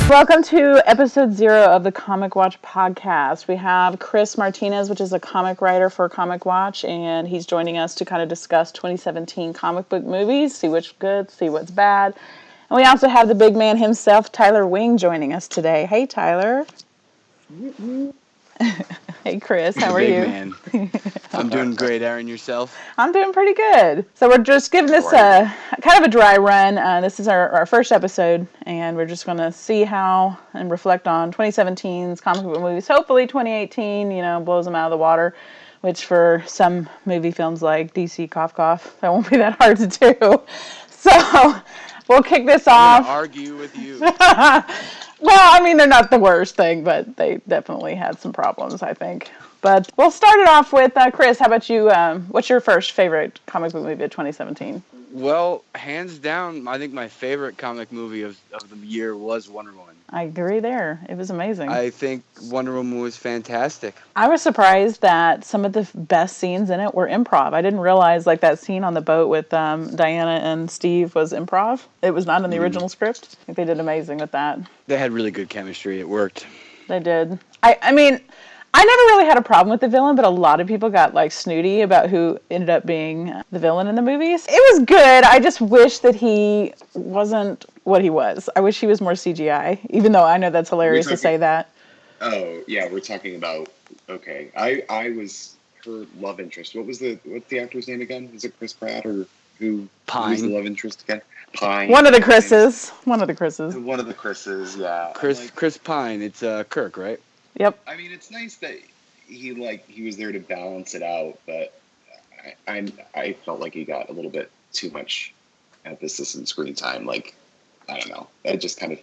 Welcome to episode 0 of the Comic Watch podcast. We have Chris Martinez, which is a comic writer for Comic Watch, and he's joining us to kind of discuss 2017 comic book movies, see what's good, see what's bad. And we also have the big man himself, Tyler Wing, joining us today. Hey, Tyler. Hey, Chris, how are you? Man. I'm doing great, Erin. Yourself? I'm doing pretty good. So we're just giving this a kind of a dry run. This is our first episode, and we're just going to see how and reflect on 2017's comic book movies. Hopefully 2018, blows them out of the water, which for some movie films like DC Cough Cough, that won't be that hard to do. So we'll kick this off. I'm going to argue with you. Well, I mean, they're not the worst thing, but they definitely had some problems, I think. But we'll start it off with, Chris, how about you? What's your first favorite comic book movie of 2017? Well, hands down, I think my favorite comic movie of the year was Wonder Woman. I agree there. It was amazing. I think Wonder Woman was fantastic. I was surprised that some of the best scenes in it were improv. I didn't realize that scene on the boat with Diana and Steve was improv. It was not in the original script. I think they did amazing with that. They had really good chemistry. It worked. They did. I mean, I never really had a problem with the villain, but a lot of people got snooty about who ended up being the villain in the movies. It was good. I just wish that he wasn't what he was. I wish he was more CGI, even though I know that's hilarious to say that. Oh, yeah, we're talking about, okay. I was her love interest. What's the actor's name again? Is it Chris Pratt or who? Pine. Who's the love interest again? Pine. One of the Chris's, yeah. Chris Pine. It's Kirk, right? Yep. I mean, it's nice that he was there to balance it out, but I felt like he got a little bit too much emphasis and screen time. I don't know. I just kind of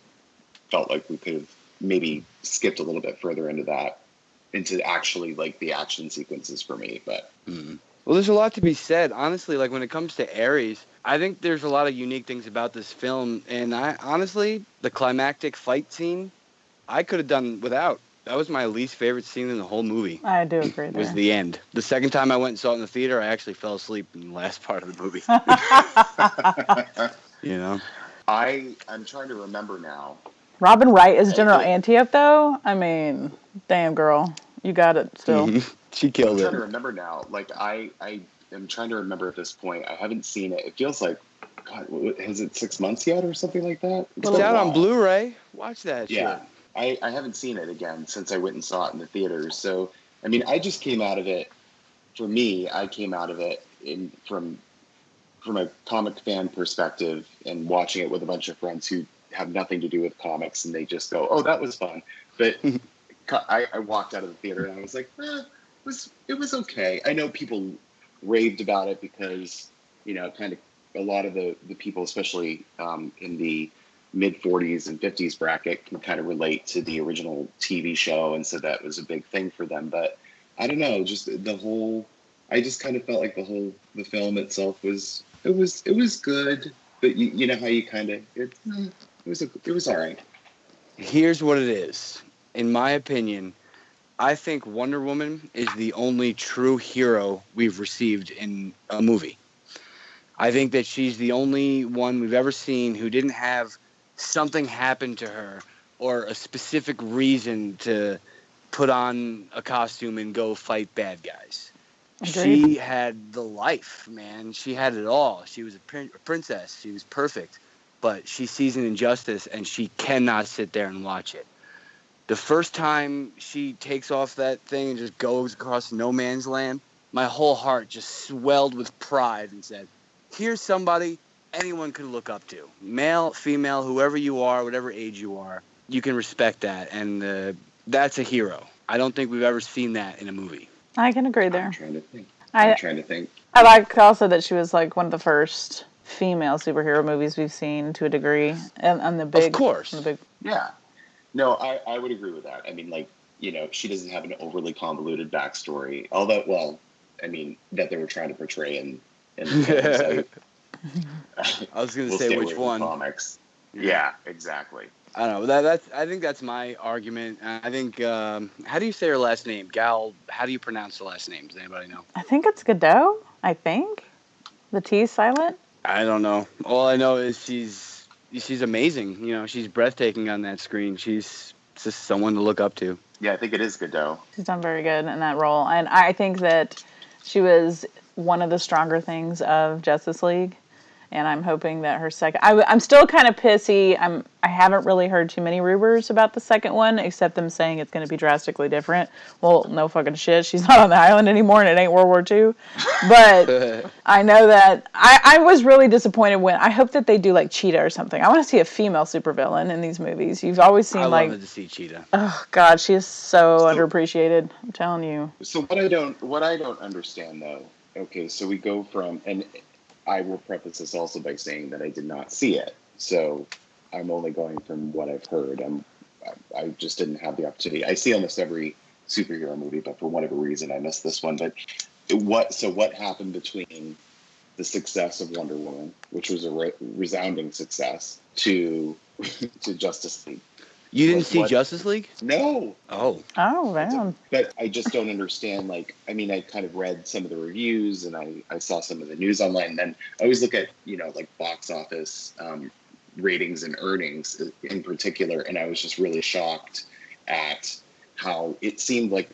felt like we could have maybe skipped a little bit further into actually the action sequences for me. But Well, there's a lot to be said. Honestly, when it comes to Ares, I think there's a lot of unique things about this film, and the climactic fight scene, I could have done without. That was my least favorite scene in the whole movie. I do agree there. Was the end. The second time I went and saw it in the theater, I actually fell asleep in the last part of the movie. I'm trying to remember now. Robin Wright is General Antioch, though? I mean, damn, girl. You got it still. She killed it. I'm trying to remember now. I am trying to remember at this point. I haven't seen it. It feels like, God, has it 6 months yet or something like that? It's out on Blu-ray. Watch that shit. Yeah. I haven't seen it again since I went and saw it in the theaters. So, I mean, I just came out of it. For me, I came out of it from a comic fan perspective and watching it with a bunch of friends who have nothing to do with comics, and they just go, "Oh, that was fun." But I walked out of the theater and I was like, it was okay. I know people raved about it because kind of a lot of the people, especially in the mid-40s and 50s bracket, can kind of relate to the original TV show, and so that was a big thing for them. But I don't know, just I just kind of felt like the film itself was good, but you know how you kind of it was all right. Here's what it is. In my opinion, I think Wonder Woman is the only true hero we've received in a movie. I think that she's the only one we've ever seen who didn't have something happen to her or a specific reason to put on a costume and go fight bad guys. Agreed. She had the life, man. She had it all. She was a princess. She was perfect. But she sees an injustice, and she cannot sit there and watch it. The first time she takes off that thing and just goes across no man's land, my whole heart just swelled with pride and said, here's somebody anyone could look up to. Male, female, whoever you are, whatever age you are, you can respect that. And that's a hero. I don't think we've ever seen that in a movie. I can agree there. I'm trying to think. I like also that she was one of the first female superhero movies we've seen to a degree. And the big... Of course. Yeah. No, I would agree with that. I mean, she doesn't have an overly convoluted backstory. Although, well, I mean, that they were trying to portray in the I was going to say which one. Comics. Yeah, exactly. I don't know. I think that's my argument. I think, how do you say her last name? Gal, how do you pronounce the last name? Does anybody know? I think it's Godot, I think. The T is silent. I don't know. All I know is she's she's amazing. You know, she's breathtaking on that screen. She's just someone to look up to. Yeah, I think it is Godot. She's done very good in that role, and I think that she was one of the stronger things of Justice League. And I'm hoping that her second... I'm still kind of pissy. I haven't really heard too many rumors about the second one, except them saying it's going to be drastically different. Well, no fucking shit. She's not on the island anymore, and it ain't World War II. But I know that... I was really disappointed when... I hope that they do, like, Cheetah or something. I want to see a female supervillain in these movies. You've always seen, I like... wanted to see Cheetah. Oh, God, she is so underappreciated. I'm telling you. So what I don't understand, though... Okay, so we go from... and I will preface this also by saying that I did not see it. So I'm only going from what I've heard. I just didn't have the opportunity. I see almost every superhero movie, but for whatever reason, I missed this one. But what happened between the success of Wonder Woman, which was a resounding success, to Justice League? You didn't see Justice League? No. Oh. Oh, man. But I just don't understand, like, I mean, I kind of read some of the reviews and I saw some of the news online. And then I always look at, you know, like box office ratings and earnings in particular. And I was just really shocked at how it seemed like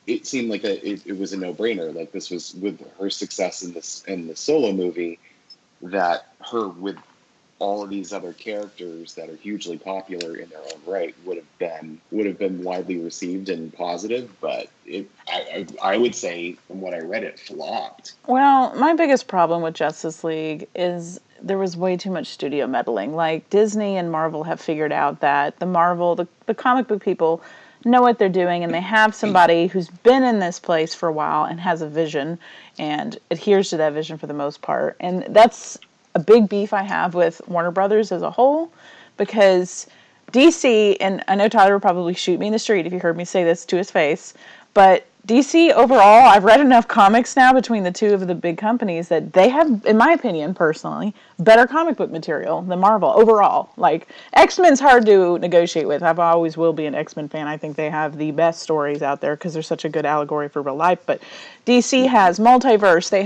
it was a no-brainer. Like, this was with her success in the solo movie, that her with all of these other characters that are hugely popular in their own right would have been widely received and positive, but I would say from what I read, it flopped. Well, my biggest problem with Justice League is there was way too much studio meddling. Like, Disney and Marvel have figured out that the comic book people know what they're doing, and they have somebody who's been in this place for a while and has a vision and adheres to that vision for the most part. And that's a big beef I have with Warner Brothers as a whole, because DC, and I know Tyler would probably shoot me in the street if you heard me say this to his face, but DC overall, I've read enough comics now between the two of the big companies that they have, in my opinion, personally, better comic book material than Marvel overall. Like, X-Men's hard to negotiate with. I always will be an X-Men fan. I think they have the best stories out there because they're such a good allegory for real life. But DC has multiverse. They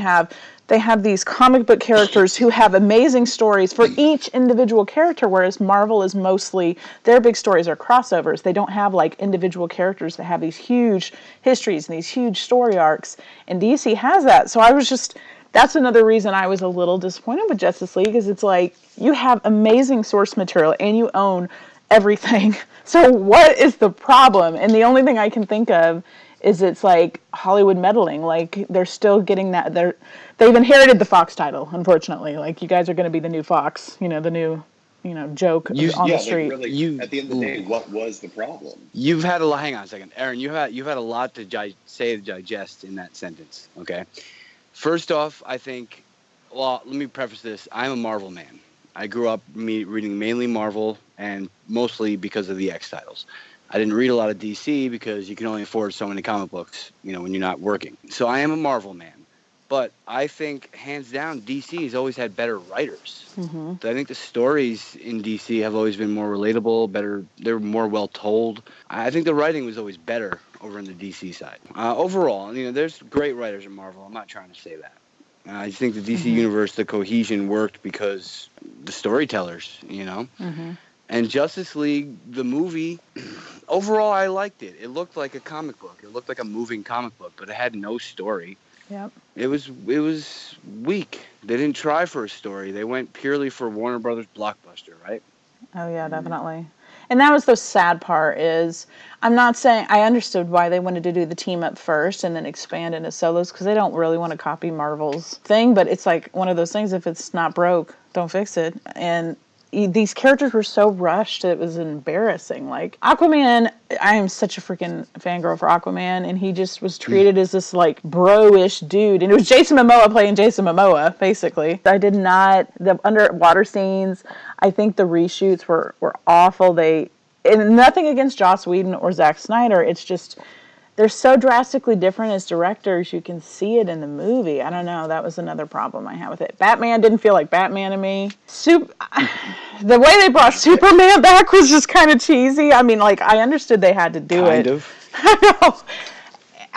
have these comic book characters who have amazing stories for each individual character, whereas Marvel is mostly, their big stories are crossovers. They don't have, like, individual characters that have these huge histories and these huge story arcs, and DC has that. So that's another reason I was a little disappointed with Justice League, is it's like, you have amazing source material and you own everything. So what is the problem? And the only thing I can think of is it's like Hollywood meddling. Like, they're still getting that. They've inherited the Fox title, unfortunately. Like, you guys are going to be the new Fox, the new, joke on the street. Really, at the end of the day, what was the problem? You've had hang on a second, Erin. You've had a lot to digest in that sentence. Okay. First off, I think, well, let me preface this. I'm a Marvel man. I grew up reading mainly Marvel, and mostly because of the X titles. I didn't read a lot of DC because you can only afford so many comic books, when you're not working. So I am a Marvel man. But I think, hands down, DC has always had better writers. Mm-hmm. I think the stories in DC have always been more relatable, better. They're more well told. I think the writing was always better over on the DC side. Overall, there's great writers in Marvel. I'm not trying to say that. I think the DC universe, the cohesion worked because the storytellers, Mm-hmm. And Justice League, the movie, overall, I liked it. It looked like a comic book. It looked like a moving comic book, but it had no story. Yep. It was weak. They didn't try for a story. They went purely for Warner Brothers blockbuster, right? Oh, yeah, definitely. And that was the sad part is, I'm not saying, I understood why they wanted to do the team up first and then expand into solos, because they don't really want to copy Marvel's thing, but it's like one of those things, if it's not broke, don't fix it. And these characters were so rushed, it was embarrassing. Like, Aquaman, I am such a freaking fangirl for Aquaman, and he just was treated as this, like, bro-ish dude. And it was Jason Momoa playing Jason Momoa, basically. The underwater scenes, I think the reshoots were awful. And nothing against Joss Whedon or Zack Snyder, it's just, they're so drastically different as directors, you can see it in the movie. I don't know, that was another problem I had with it. Batman didn't feel like Batman to me. The way they brought Superman back was just kind of cheesy. I mean, like, I understood they had to do it. Kind of. I know.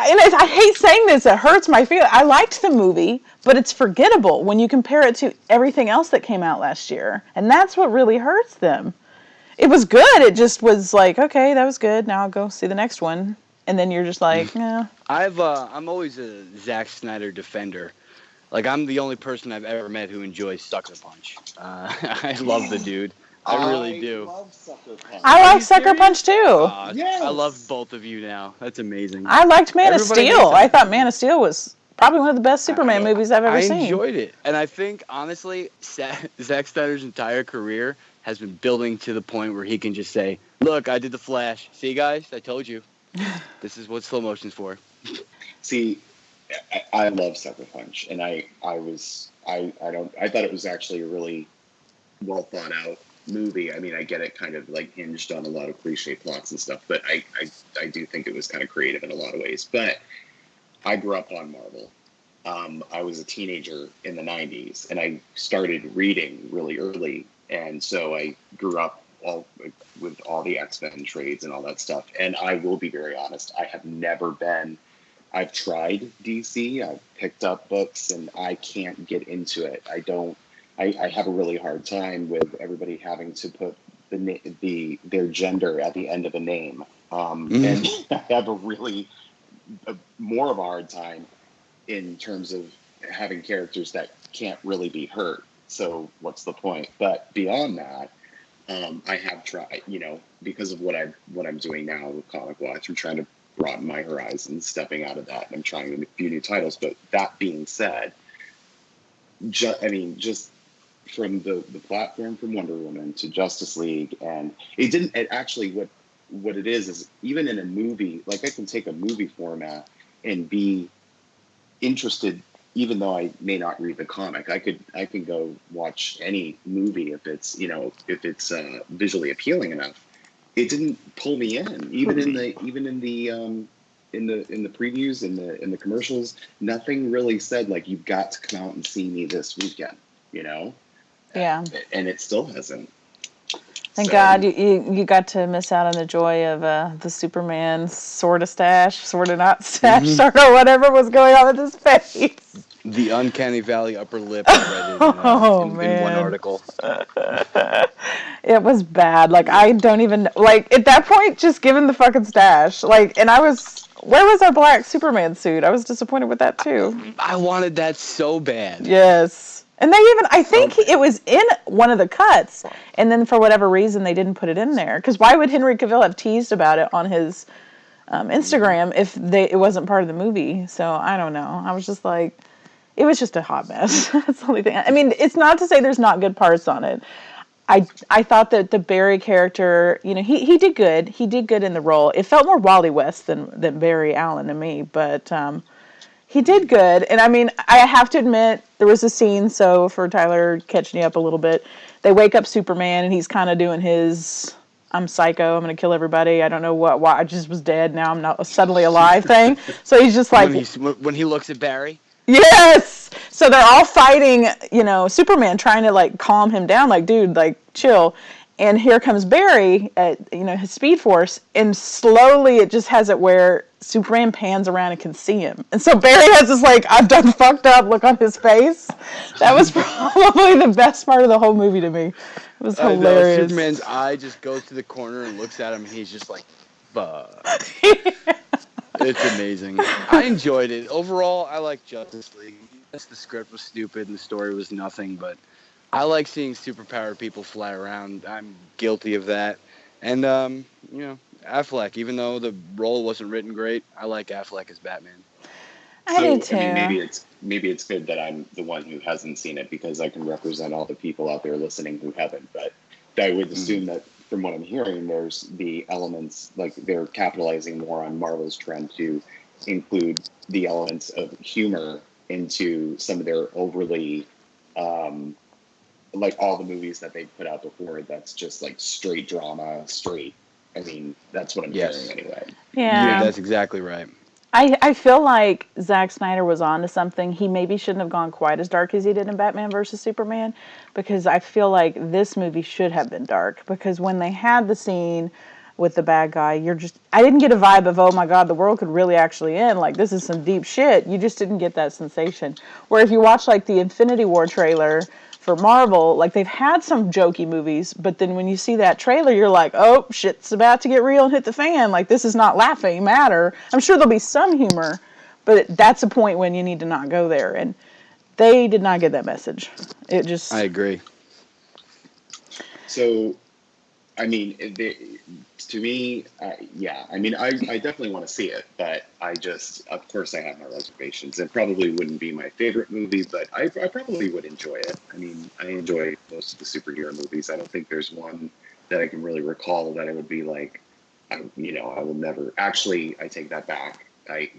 I hate saying this, it hurts my feelings. I liked the movie, but it's forgettable when you compare it to everything else that came out last year. And that's what really hurts them. It was good, it just was like, okay, that was good, now I'll go see the next one. And then you're just like, yeah. I'm always a Zack Snyder defender. Like, I'm the only person I've ever met who enjoys Sucker Punch. I love the dude. I really do. I love Sucker Punch. I like Sucker Punch too. Yes. I love both of you now. That's amazing. I liked Man of Everybody Steel. hates I it. thought Man of Steel was probably one of the best Superman movies I've ever seen. I enjoyed it. And I think, honestly, Zack Snyder's entire career has been building to the point where he can just say, look, I did The Flash. See, guys, I told you. This is what slow motion's for. See, I love Sucker Punch, and I thought it was actually a really well thought out movie. I mean, I get it kind of like hinged on a lot of cliche plots and stuff, but I do think it was kind of creative in a lot of ways. But I grew up on Marvel. I was a teenager in the 90s, and I started reading really early, and so I grew up with all the X-Men trades and all that stuff. And I will be very honest, I've tried DC, I've picked up books, and I can't get into it. I have a really hard time with everybody having to put their gender at the end of a name. And I have more of a hard time in terms of having characters that can't really be hurt. So what's the point? But beyond that, I have tried, because of what I'm doing now with Comic Watch. I'm trying to broaden my horizons, stepping out of that, and I'm trying a few new titles. But that being said, just from the platform from Wonder Woman to Justice League, and what it is even in a movie, like I can take a movie format and be interested, even though I may not read the comic. I can go watch any movie if it's visually appealing enough. It didn't pull me in, even in the previews, in the commercials. Nothing really said like, you've got to come out and see me this weekend, Yeah. And it still hasn't. Thank God you got to miss out on the joy of the Superman sort of stash, sort of not stash, sort of whatever was going on with his face. The Uncanny Valley upper lip I read in one article. It was bad. Like, I don't even, like, at that point, just give him the fucking stash. Like, and where was our black Superman suit? I was disappointed with that too. I wanted that so bad. Yes. And I think it was in one of the cuts, and then for whatever reason they didn't put it in there. Because why would Henry Cavill have teased about it on his Instagram if it wasn't part of the movie? So I don't know. I was just like, it was just a hot mess. That's the only thing. I mean, it's not to say there's not good parts on it. I thought that the Barry character, he did good. He did good in the role. It felt more Wally West than Barry Allen to me, but he did good. And I mean, I have to admit, there was a scene, so for Tyler catching you up a little bit, they wake up Superman and he's kind of doing his, I'm psycho, I'm going to kill everybody, I don't know why I just was dead, now I'm not suddenly alive thing. So he's just like... When he looks at Barry? Yes! So they're all fighting, Superman, trying to, like, calm him down, like, dude, like, chill. And here comes Barry at, his Speed Force, and slowly it just has it where Superman pans around and can see him. And so Barry has this, like, I've done fucked up look on his face. That was probably the best part of the whole movie to me. It was hilarious. Superman's eye just goes to the corner and looks at him, and he's just like, fuck. It's amazing. I enjoyed it. Overall, I like Justice League. Yes, the script was stupid and the story was nothing, but I like seeing superpowered people fly around. I'm guilty of that. And, Affleck, even though the role wasn't written great, I like Affleck as Batman. I do too. I mean, maybe it's good that I'm the one who hasn't seen it, because I can represent all the people out there listening who haven't. But I would assume that from what I'm hearing, there's the elements, like they're capitalizing more on Marvel's trend to include the elements of humor into some of their overly, like all the movies that they've put out before, that's just like straight drama, I mean, that's what I'm hearing anyway. Yeah, that's exactly right. I feel like Zack Snyder was on to something. He maybe shouldn't have gone quite as dark as he did in Batman vs. Superman, because I feel like this movie should have been dark, because when they had the scene with the bad guy. I didn't get a vibe of, oh my God, the world could really actually end. Like, this is some deep shit. You just didn't get that sensation. Where if you watch, like, the Infinity War trailer for Marvel, like, they've had some jokey movies, but then when you see that trailer, you're like, oh, shit's about to get real and hit the fan. Like, this is not laughing matter. I'm sure there'll be some humor, but that's a point when you need to not go there. And they did not get that message. I agree. So, I mean, to me, yeah. I mean, I definitely want to see it, but of course, I have my reservations. It probably wouldn't be my favorite movie, but I probably would enjoy it. I mean, I enjoy most of the superhero movies. I don't think there's one that I can really recall that I would be like, I will never. Actually, I take that back.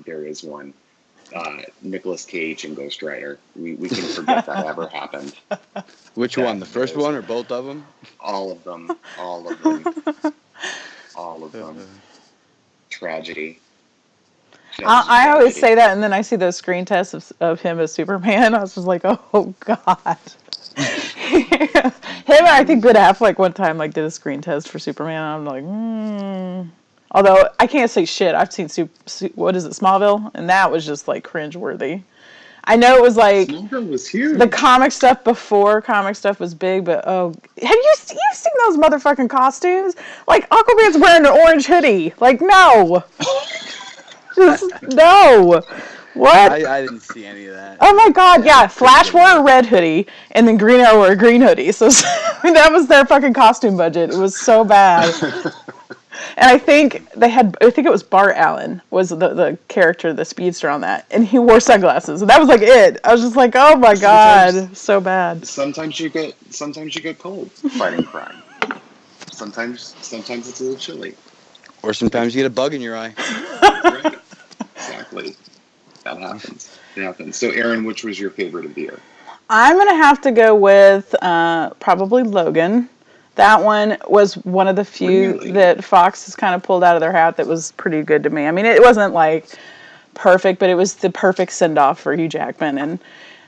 There is one. Nicolas Cage and Ghost Rider. We can forget that ever happened. Which one? The first one or both of them? All of them. All of them. All of them. Tragedy. I always say that, and then I see those screen tests of him as Superman. I was just like, oh God. Him, I think Ben Affleck one time like did a screen test for Superman. And I'm like, Although I can't say shit. I've seen what is it, Smallville, and that was just like cringeworthy. I know it was like Smallville was huge. The comic stuff before comic stuff was big, but have you seen those motherfucking costumes? Like Aquaman's wearing an orange hoodie. Like no, just no. What? I didn't see any of that. Oh my God, yeah. Flash wore a red hoodie, and then Green Arrow wore a green hoodie. So that was their fucking costume budget. It was so bad. And I think it was Bart Allen was the character, the speedster on that, and he wore sunglasses, and that was like it. I was just like, oh my God, so bad. Sometimes you get cold fighting crime. Sometimes it's a little chilly. Or sometimes you get a bug in your eye. Right. Exactly. That happens. It happens. So, Erin, which was your favorite of the year? I'm gonna have to go with probably Logan. That one was one of the few that Fox has kind of pulled out of their hat that was pretty good to me. I mean, it wasn't like perfect, but it was the perfect send-off for Hugh Jackman. And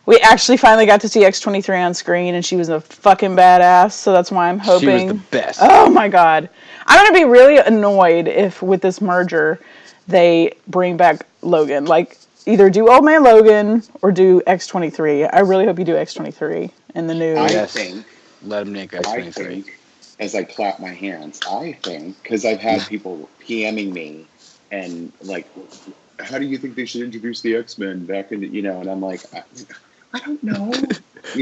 we actually finally got to see X-23 on screen, and she was a fucking badass. So that's why I'm hoping. She was the best. Oh my God. I'm going to be really annoyed if with this merger they bring back Logan. Like, either do Old Man Logan or do X-23. I really hope you do X-23 in the new. I think. Let him make X-23. As I clap my hands, because I've had people PMing me and like, how do you think they should introduce the X-Men back in the, and I'm like, I don't know.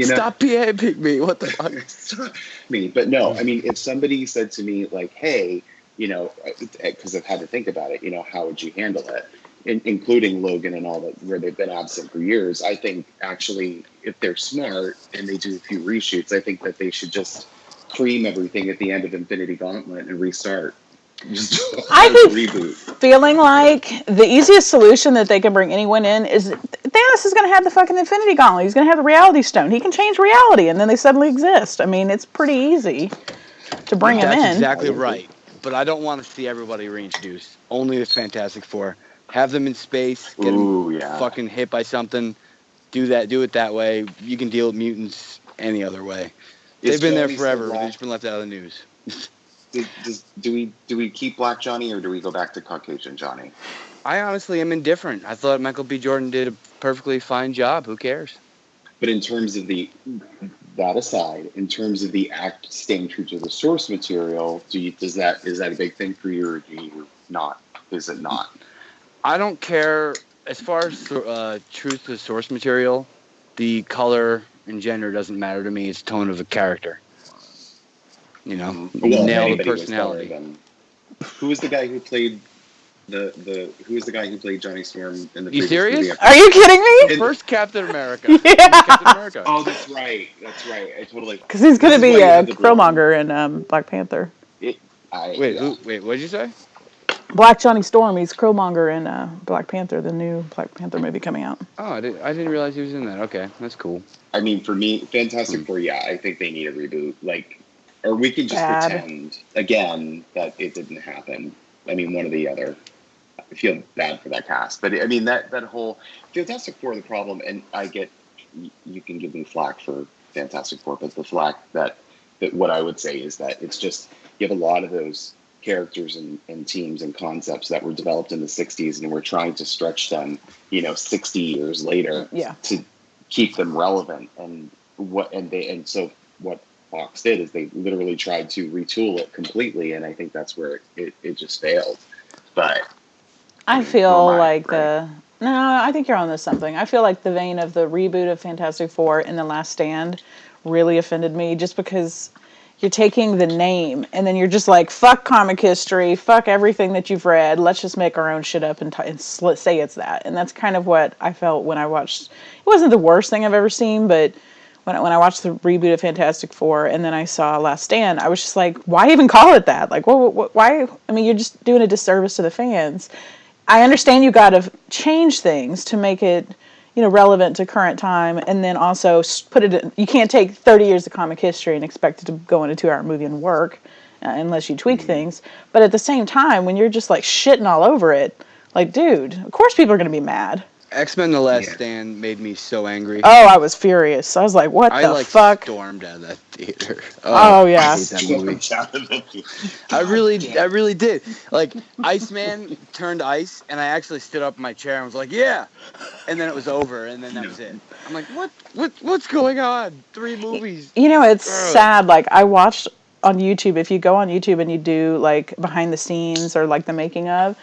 Stop PMing me. What the fuck? Stop me. But no, I mean, if somebody said to me like, hey, because I've had to think about it, how would you handle it? Including Logan and all that, where they've been absent for years. I think actually, if they're smart and they do a few reshoots, I think that they should just cream everything at the end of Infinity Gauntlet and restart. I keep feeling like the easiest solution that they can bring anyone in is Thanos is going to have the fucking Infinity Gauntlet. He's going to have the Reality Stone. He can change reality, and then they suddenly exist. I mean, it's pretty easy to bring him in. That's exactly right. But I don't want to see everybody reintroduced. Only the Fantastic Four. Have them in space. Get them fucking hit by something. Do it that way. You can deal with mutants any other way. They've been there forever. They've just been left out of the news. Do we keep Black Johnny or do we go back to Caucasian Johnny? I honestly am indifferent. I thought Michael B. Jordan did a perfectly fine job. Who cares? But in terms of that aside, in terms of the act staying true to the source material, is that a big thing for you, or do you not? Is it not? I don't care as far as truth to the source material. The color and gender doesn't matter to me. It's tone of the character. Nail the personality. Who was the guy who played who was the guy who played Johnny Storm in the? You serious? Movie? Are you kidding me? First Captain America. Yeah. Captain America. Oh, that's right. I totally. Because he's going to be Killmonger in Black Panther. Wait, what did you say? Black Johnny Storm. He's Killmonger in Black Panther, the new Black Panther movie coming out. Oh, I didn't realize he was in that. Okay, that's cool. I mean, for me, Fantastic Four, I think they need a reboot. Or we can just pretend again that it didn't happen. I mean, one or the other. I feel bad for that cast, but I mean that whole Fantastic Four. The problem, and I get you can give me flack for Fantastic Four, but the flack that what I would say is that it's just you have a lot of those characters and teams and concepts that were developed in the 60s, and we're trying to stretch them, 60 years later to keep them relevant. And so what Fox did is they literally tried to retool it completely, and I think that's where it just failed. But I feel like no, I think you're on to something. I feel like the vein of the reboot of Fantastic Four and The Last Stand really offended me, just because you're taking the name and then you're just like, fuck comic history, fuck everything that you've read, let's just make our own shit up and say it's that. And that's kind of what I felt when I watched. It wasn't the worst thing I've ever seen, but when I watched the reboot of Fantastic Four and then I saw Last Stand, I was just like, why even call it that? Like, why? I mean, you're just doing a disservice to the fans. I understand you got to change things to make it, relevant to current time, and then also put it in. You can't take 30 years of comic history and expect it to go in a 2-hour movie and work, unless you tweak things. But at the same time, when you're just like shitting all over it, like, dude, of course people are going to be mad. X-Men: The Last Stand made me so angry. Oh, I was furious. I was like, what the fuck? I stormed out of that theater. Oh yeah. I hate that movie. I really did. Like, Iceman turned ice, and I actually stood up in my chair and was like, yeah! And then it was over, and then that was it. I'm like, what's going on? 3 movies. It's sad. Like, I watched on YouTube, if you go on YouTube and you do, like, behind the scenes or, like, the making of,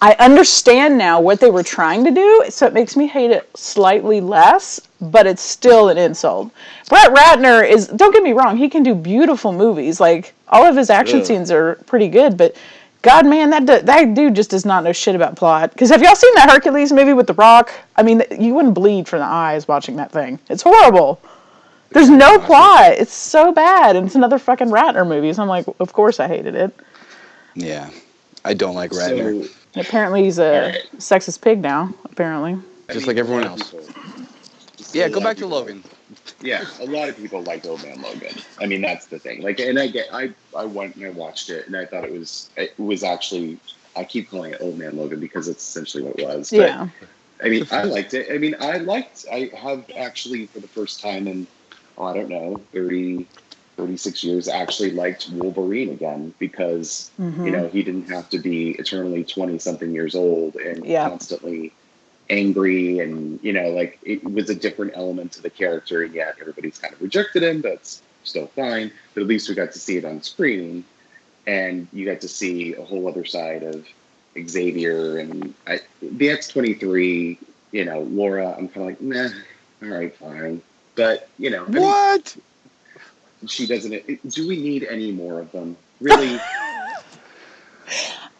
I understand now what they were trying to do, so it makes me hate it slightly less, but it's still an insult. Brett Ratner is, don't get me wrong, he can do beautiful movies. Like, all of his action scenes are pretty good, but God, man, that dude just does not know shit about plot. Because have y'all seen that Hercules movie with The Rock? I mean, you wouldn't bleed from the eyes watching that thing. It's horrible. There's no plot. It's so bad, and it's another fucking Ratner movie, so I'm like, of course I hated it. Yeah, I don't like Ratner. Apparently he's a sexist pig now, apparently. Just like everyone else. Yeah, go back to Logan. Yeah, a lot of people like Old Man Logan. I mean, that's the thing. Like, and I went and I watched it, and I thought it was actually, I keep calling it Old Man Logan because it's essentially what it was. But, yeah. I mean, I liked it. I mean, I have actually, for the first time in, I don't know, 36 years, actually liked Wolverine again, because, he didn't have to be eternally 20-something years old and constantly angry, and, like, it was a different element to the character, and yet everybody's kind of rejected him. That's still fine, but at least we got to see it on screen, and you got to see a whole other side of Xavier, and the X-23, Laura, I'm kind of like, nah, all right, fine. But, what? She doesn't. Do we need any more of them? Really?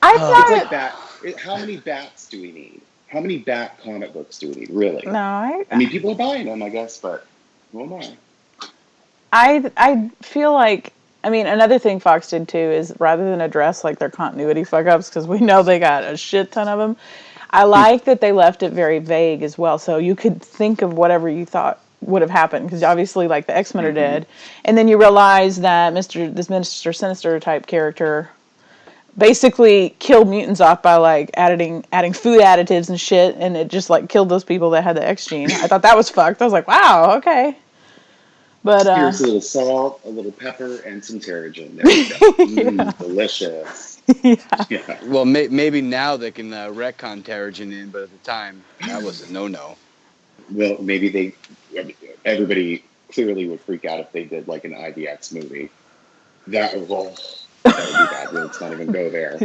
I thought it's like that. How many bats do we need? How many bat comic books do we need? Really? No, I mean, people are buying them, I guess, but who am I? I feel like, I mean, another thing Fox did too is, rather than address like their continuity fuck ups, because we know they got a shit ton of them, I like that they left it very vague as well, so you could think of whatever you thought would have happened, because obviously, like, the X-Men are dead, and then you realize that this Mr. Sinister type character basically killed mutants off by, like, adding food additives and shit, and it just, like, killed those people that had the X gene. I thought that was fucked. I was like, wow, okay. But here's a little salt, a little pepper, and some Terrigen. There you go. Delicious. Yeah. Well, maybe now they can retcon Terrigen in, but at the time, that was a no-no. Well, maybe everybody clearly would freak out if they did, like, an IVX movie. That would be bad. Let's not even go there.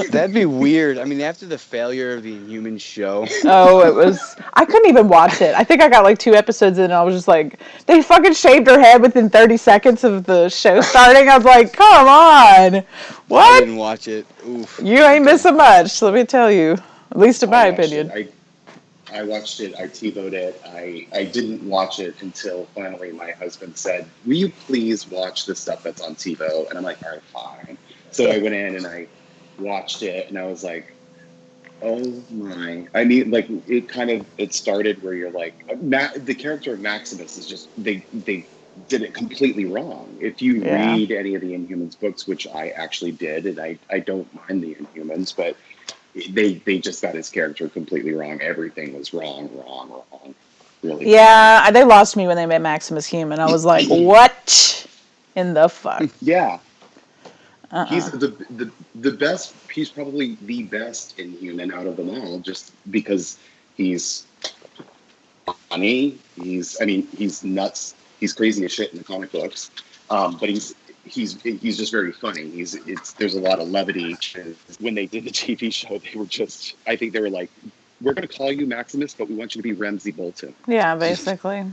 That'd be weird. I mean, after the failure of the Inhumans show. Oh, I couldn't even watch it. I think I got like 2 episodes in and I was just like, they fucking shaved her head within 30 seconds of the show starting. I was like, come on. What? I didn't watch it. Oof. You ain't missing much, let me tell you. At least in my opinion. I watched it, I TiVo'd it, I didn't watch it until finally my husband said, will you please watch the stuff that's on TiVo? And I'm like, all right, fine. So I went in and I watched it, and I was like, oh my. I mean, like, it started where you're like, the character of Maximus is just, they did it completely wrong. If you read any of the Inhumans books, which I actually did, and I don't mind the Inhumans, but they just got his character completely wrong. Everything was wrong. Really. Yeah, they lost me when they made Maximus human. I was like, what in the fuck? Yeah. He's the best. He's probably the best Inhuman out of them all, just because he's funny. He's nuts. He's crazy as shit in the comic books, but he's just very funny. There's a lot of levity. When they did the TV show, I think they were like, we're going to call you Maximus, but we want you to be Ramsay Bolton. Yeah, basically.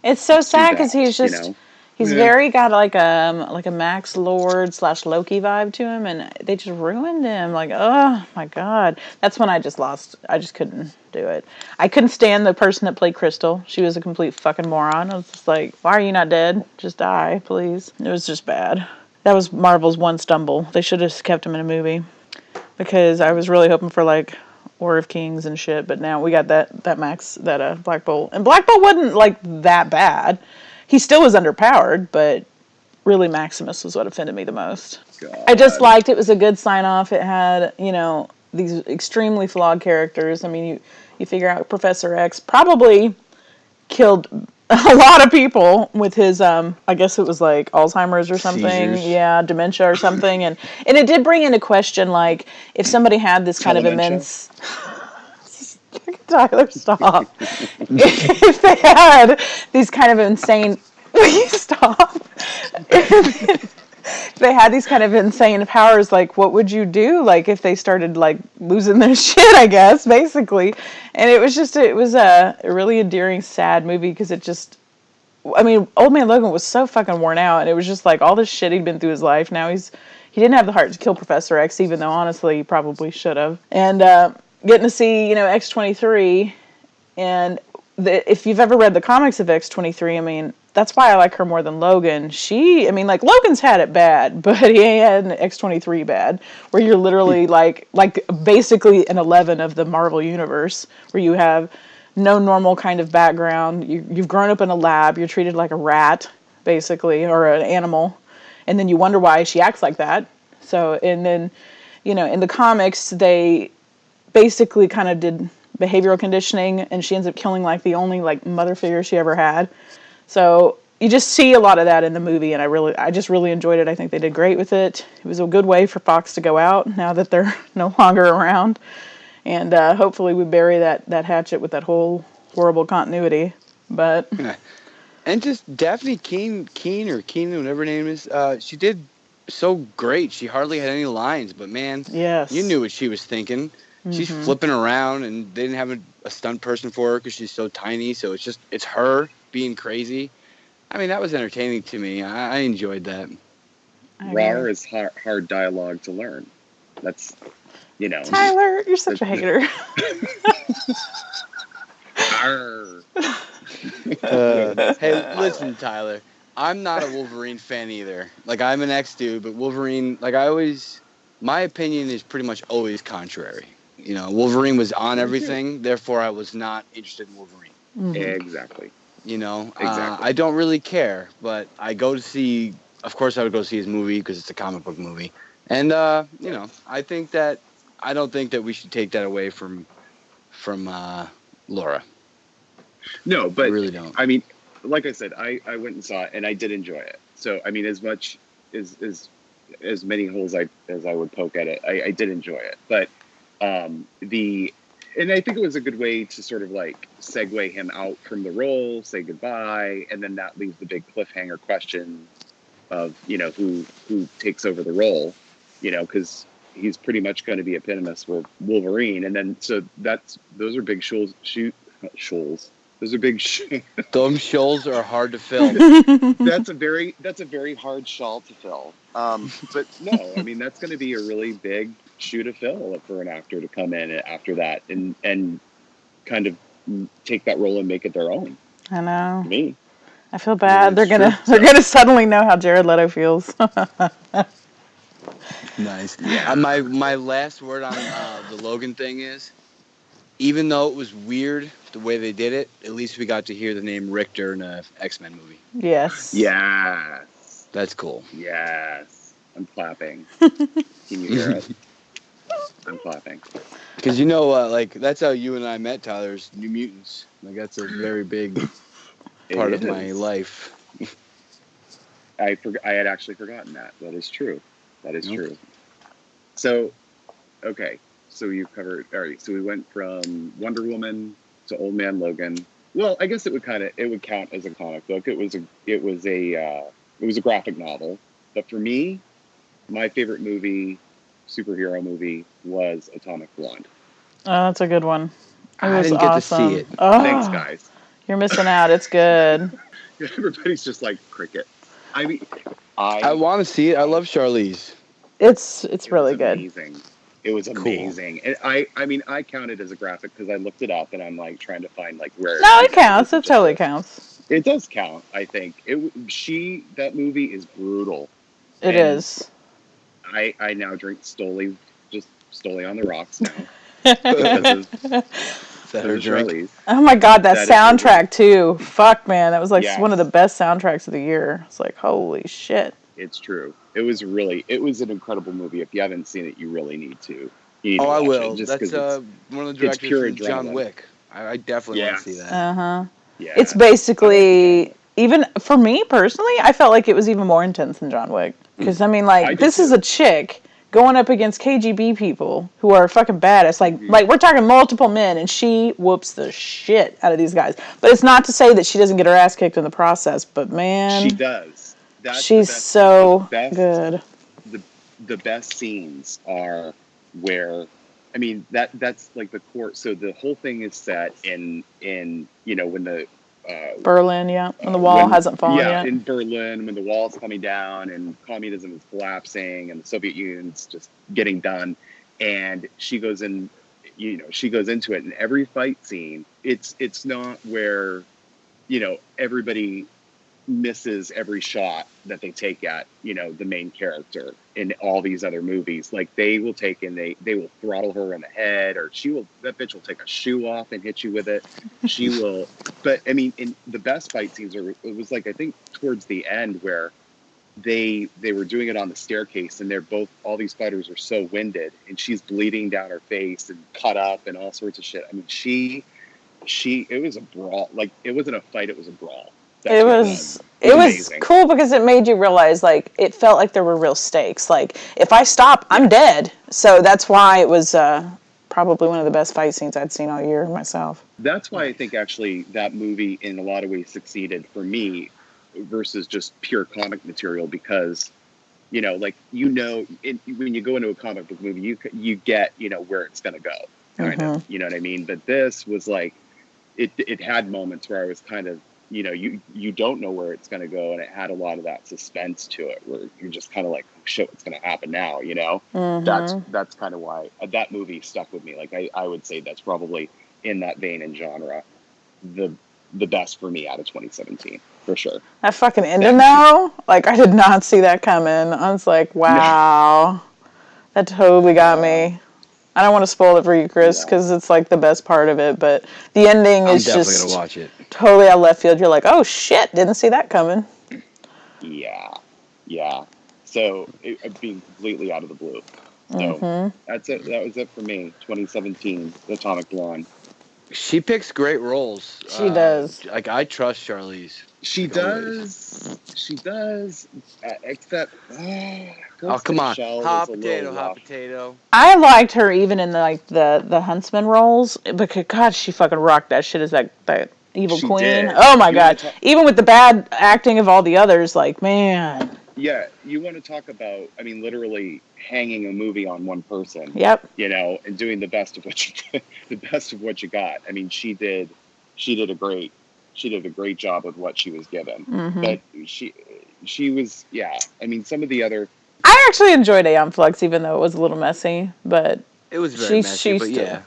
It's so sad because he's just he's very got like a Max Lord / Loki vibe to him, and they just ruined him. Like, oh my god, that's when I just couldn't do it. I couldn't stand the person that played Crystal. She was a complete fucking moron. I was just like, why are you not dead? Just die, please. It was just bad. That was Marvel's one stumble. They should have kept him in a movie because I was really hoping for like War of Kings and shit, but now we got that Black Bolt. And Black Bolt wasn't like that bad. He still was underpowered, but really Maximus was what offended me the most. God. I just liked it was a good sign off. It had, these extremely flawed characters. I mean, you figure out Professor X probably killed a lot of people with his I guess it was like Alzheimer's or something. Seizures. Yeah, dementia or something. And it did bring into question, like, if somebody had this kind of immense Tyler, stop. If they had these kind of insane will you stop? If they had these kind of insane powers, like, what would you do? Like, if they started, like, losing their shit, I guess, basically. And it was a really endearing, sad movie because it just, I mean, Old Man Logan was so fucking worn out, and it was just like all this shit he'd been through his life. Now he didn't have the heart to kill Professor X, even though, honestly, he probably should have. And getting to see, X-23, and if you've ever read the comics of X-23, I mean, that's why I like her more than Logan. Logan's had it bad, but he ain't had an X-23 bad, where you're literally like basically an 11 of the Marvel universe, where you have no normal kind of background. You've grown up in a lab. You're treated like a rat, basically, or an animal, and then you wonder why she acts like that. So, and then, in the comics, they basically kind of did behavioral conditioning, and she ends up killing like the only like mother figure she ever had. So you just see a lot of that in the movie, and I just really enjoyed it. I think they did great with it. It was a good way for Fox to go out now that they're no longer around, and hopefully we bury that hatchet with that whole horrible continuity. But and just Daphne Keane, whatever her name is, she did so great. She hardly had any lines, but man, yes, you knew what she was thinking. Mm-hmm. She's flipping around, and they didn't have a stunt person for her because she's so tiny. So it's her being crazy. I mean, that was entertaining to me. I enjoyed that. Rar is hard dialogue to learn. That's, Tyler, you're such a hater. Hey, listen, Tyler. I'm not a Wolverine fan either. Like, I'm an X dude, but Wolverine, like, my opinion is pretty much always contrary. Wolverine was on everything, therefore I was not interested in Wolverine. Mm-hmm. Exactly. Exactly. I don't really care, but I go to see, of course I would go see his movie because it's a comic book movie. And, I don't think that we should take that away from Laura. No, but I really don't. I mean, like I said, I went and saw it and I did enjoy it. So, I mean, as much as many holes as I would poke at it, I did enjoy it. But, and I think it was a good way to sort of like segue him out from the role, say goodbye, and then that leaves the big cliffhanger question of, who takes over the role, because he's pretty much going to be eponymous with Wolverine. And then, so those are big shoals. Those are big Those shoals are hard to fill. That's a very hard shawl to fill. But no, I mean, that's going to be a really big shoe to fill for an actor to come in after that and kind of take that role and make it their own. I know. Me. I feel bad. They're gonna suddenly know how Jared Leto feels. Nice. Yeah. My last word on the Logan thing is, even though it was weird the way they did it, at least we got to hear the name Richter in an X-Men movie. Yes. Yes. That's cool. Yes. I'm clapping. Can you hear it? I'm clapping. Because that's how you and I met, Tyler's New Mutants. Like, that's a very big part of my life. I had actually forgotten that. That is true. That is Nope. true. So, okay. So you covered. All right. So we went from Wonder Woman to Old Man Logan. Well, I guess it would count as a comic book. It was a graphic novel. But for me, my favorite superhero movie, was Atomic Blonde. Oh, that's a good one. It I was didn't get to awesome. see it. Oh, Thanks, guys. You're missing out. It's good. Everybody's just like cricket. I mean, I want to see it. I love Charlize. It's it really was good. amazing. It was Cool. amazing. And I mean, I counted as a graphic because I looked it up and I'm like trying to find like where. No, it counts. It totally counts. It does count. I think that movie is brutal. It And is. I now drink Stoli on the rocks now. Is that her Because of drink? Charlize. Oh my god, that That is soundtrack too. Fuck, man, that was like Yes. one of the best soundtracks of the year. It's like, holy shit. It's true. It was an incredible movie. If you haven't seen it, you really need to. You need to Oh, I watch will. It just That's 'cause one of the it's pure directors from John adrenaline. Wick. I definitely want to see that. Uh-huh. yeah. It's basically, even for me personally, I felt like it was even more intense than John Wick. Because, I mean, I like, did this is too. a chick going up against KGB people who are fucking badass. Mm-hmm. Like we're talking multiple men, and she whoops the shit out of these guys. But it's not to say that she doesn't get her ass kicked in the process, but man, She does. That's she's the best, so the best, good. The best scenes are where, I mean, that's like the core. So the whole thing is set in when the Berlin, yeah. When the wall hasn't fallen yet. in Berlin, when the wall's coming down and communism is collapsing and the Soviet Union's just getting done, and she goes into it. In every fight scene, it's not where everybody misses every shot that they take at the main character in all these other movies. Like they will take and they will throttle her in the head, or that bitch will take a shoe off and hit you with it. She will. But I mean, in the best fight scenes it was like, I think towards the end where they were doing it on the staircase, and all these fighters are so winded, and she's bleeding down her face and cut up and all sorts of shit. I mean, it was a brawl. Like, it wasn't a fight, it was a brawl. It was amazing. cool because it made you realize, like, it felt like there were real stakes. Like, if I stop, I'm dead. So that's why it was probably one of the best fight scenes I'd seen all year myself. That's why I think actually that movie in a lot of ways succeeded for me versus just pure comic material, because when you go into a comic book movie, you get where it's going to go, kind of, you know what I mean? But this was like, it had moments where I was kind of, you don't know where it's going to go, and it had a lot of that suspense to it where you're just kind of like, oh, shit, what's going to happen now, That's kind of why that movie stuck with me. Like, I would say that's probably in that vein and genre the best for me out of 2017, for sure. That fucking ending, though, like, I did not see that coming. I was like, wow, that totally got me. I don't want to spoil it for you, Chris, because it's like the best part of it, but the ending is I'm definitely just gonna watch it. Totally out of left field. You're like, oh shit, didn't see that coming. Yeah. So being completely out of the blue. So that's it. That was it for me. 2017, Atomic Blonde. She picks great roles. She does. Like, I trust Charlize. She does. Except, come on, hot potato. I liked her even in the Huntsman roles, because God, she fucking rocked that shit as that evil She queen. did. Oh my God. Even with the bad acting of all the others, like, man. Yeah, you want to talk about, I mean, literally hanging a movie on one person. Yep. And doing the best of what you got. I mean, she did a great job with what she was given. But she was, I mean, some of the other. I actually enjoyed Aeon Flux, even though it was a little messy, but it was very messy. But yeah,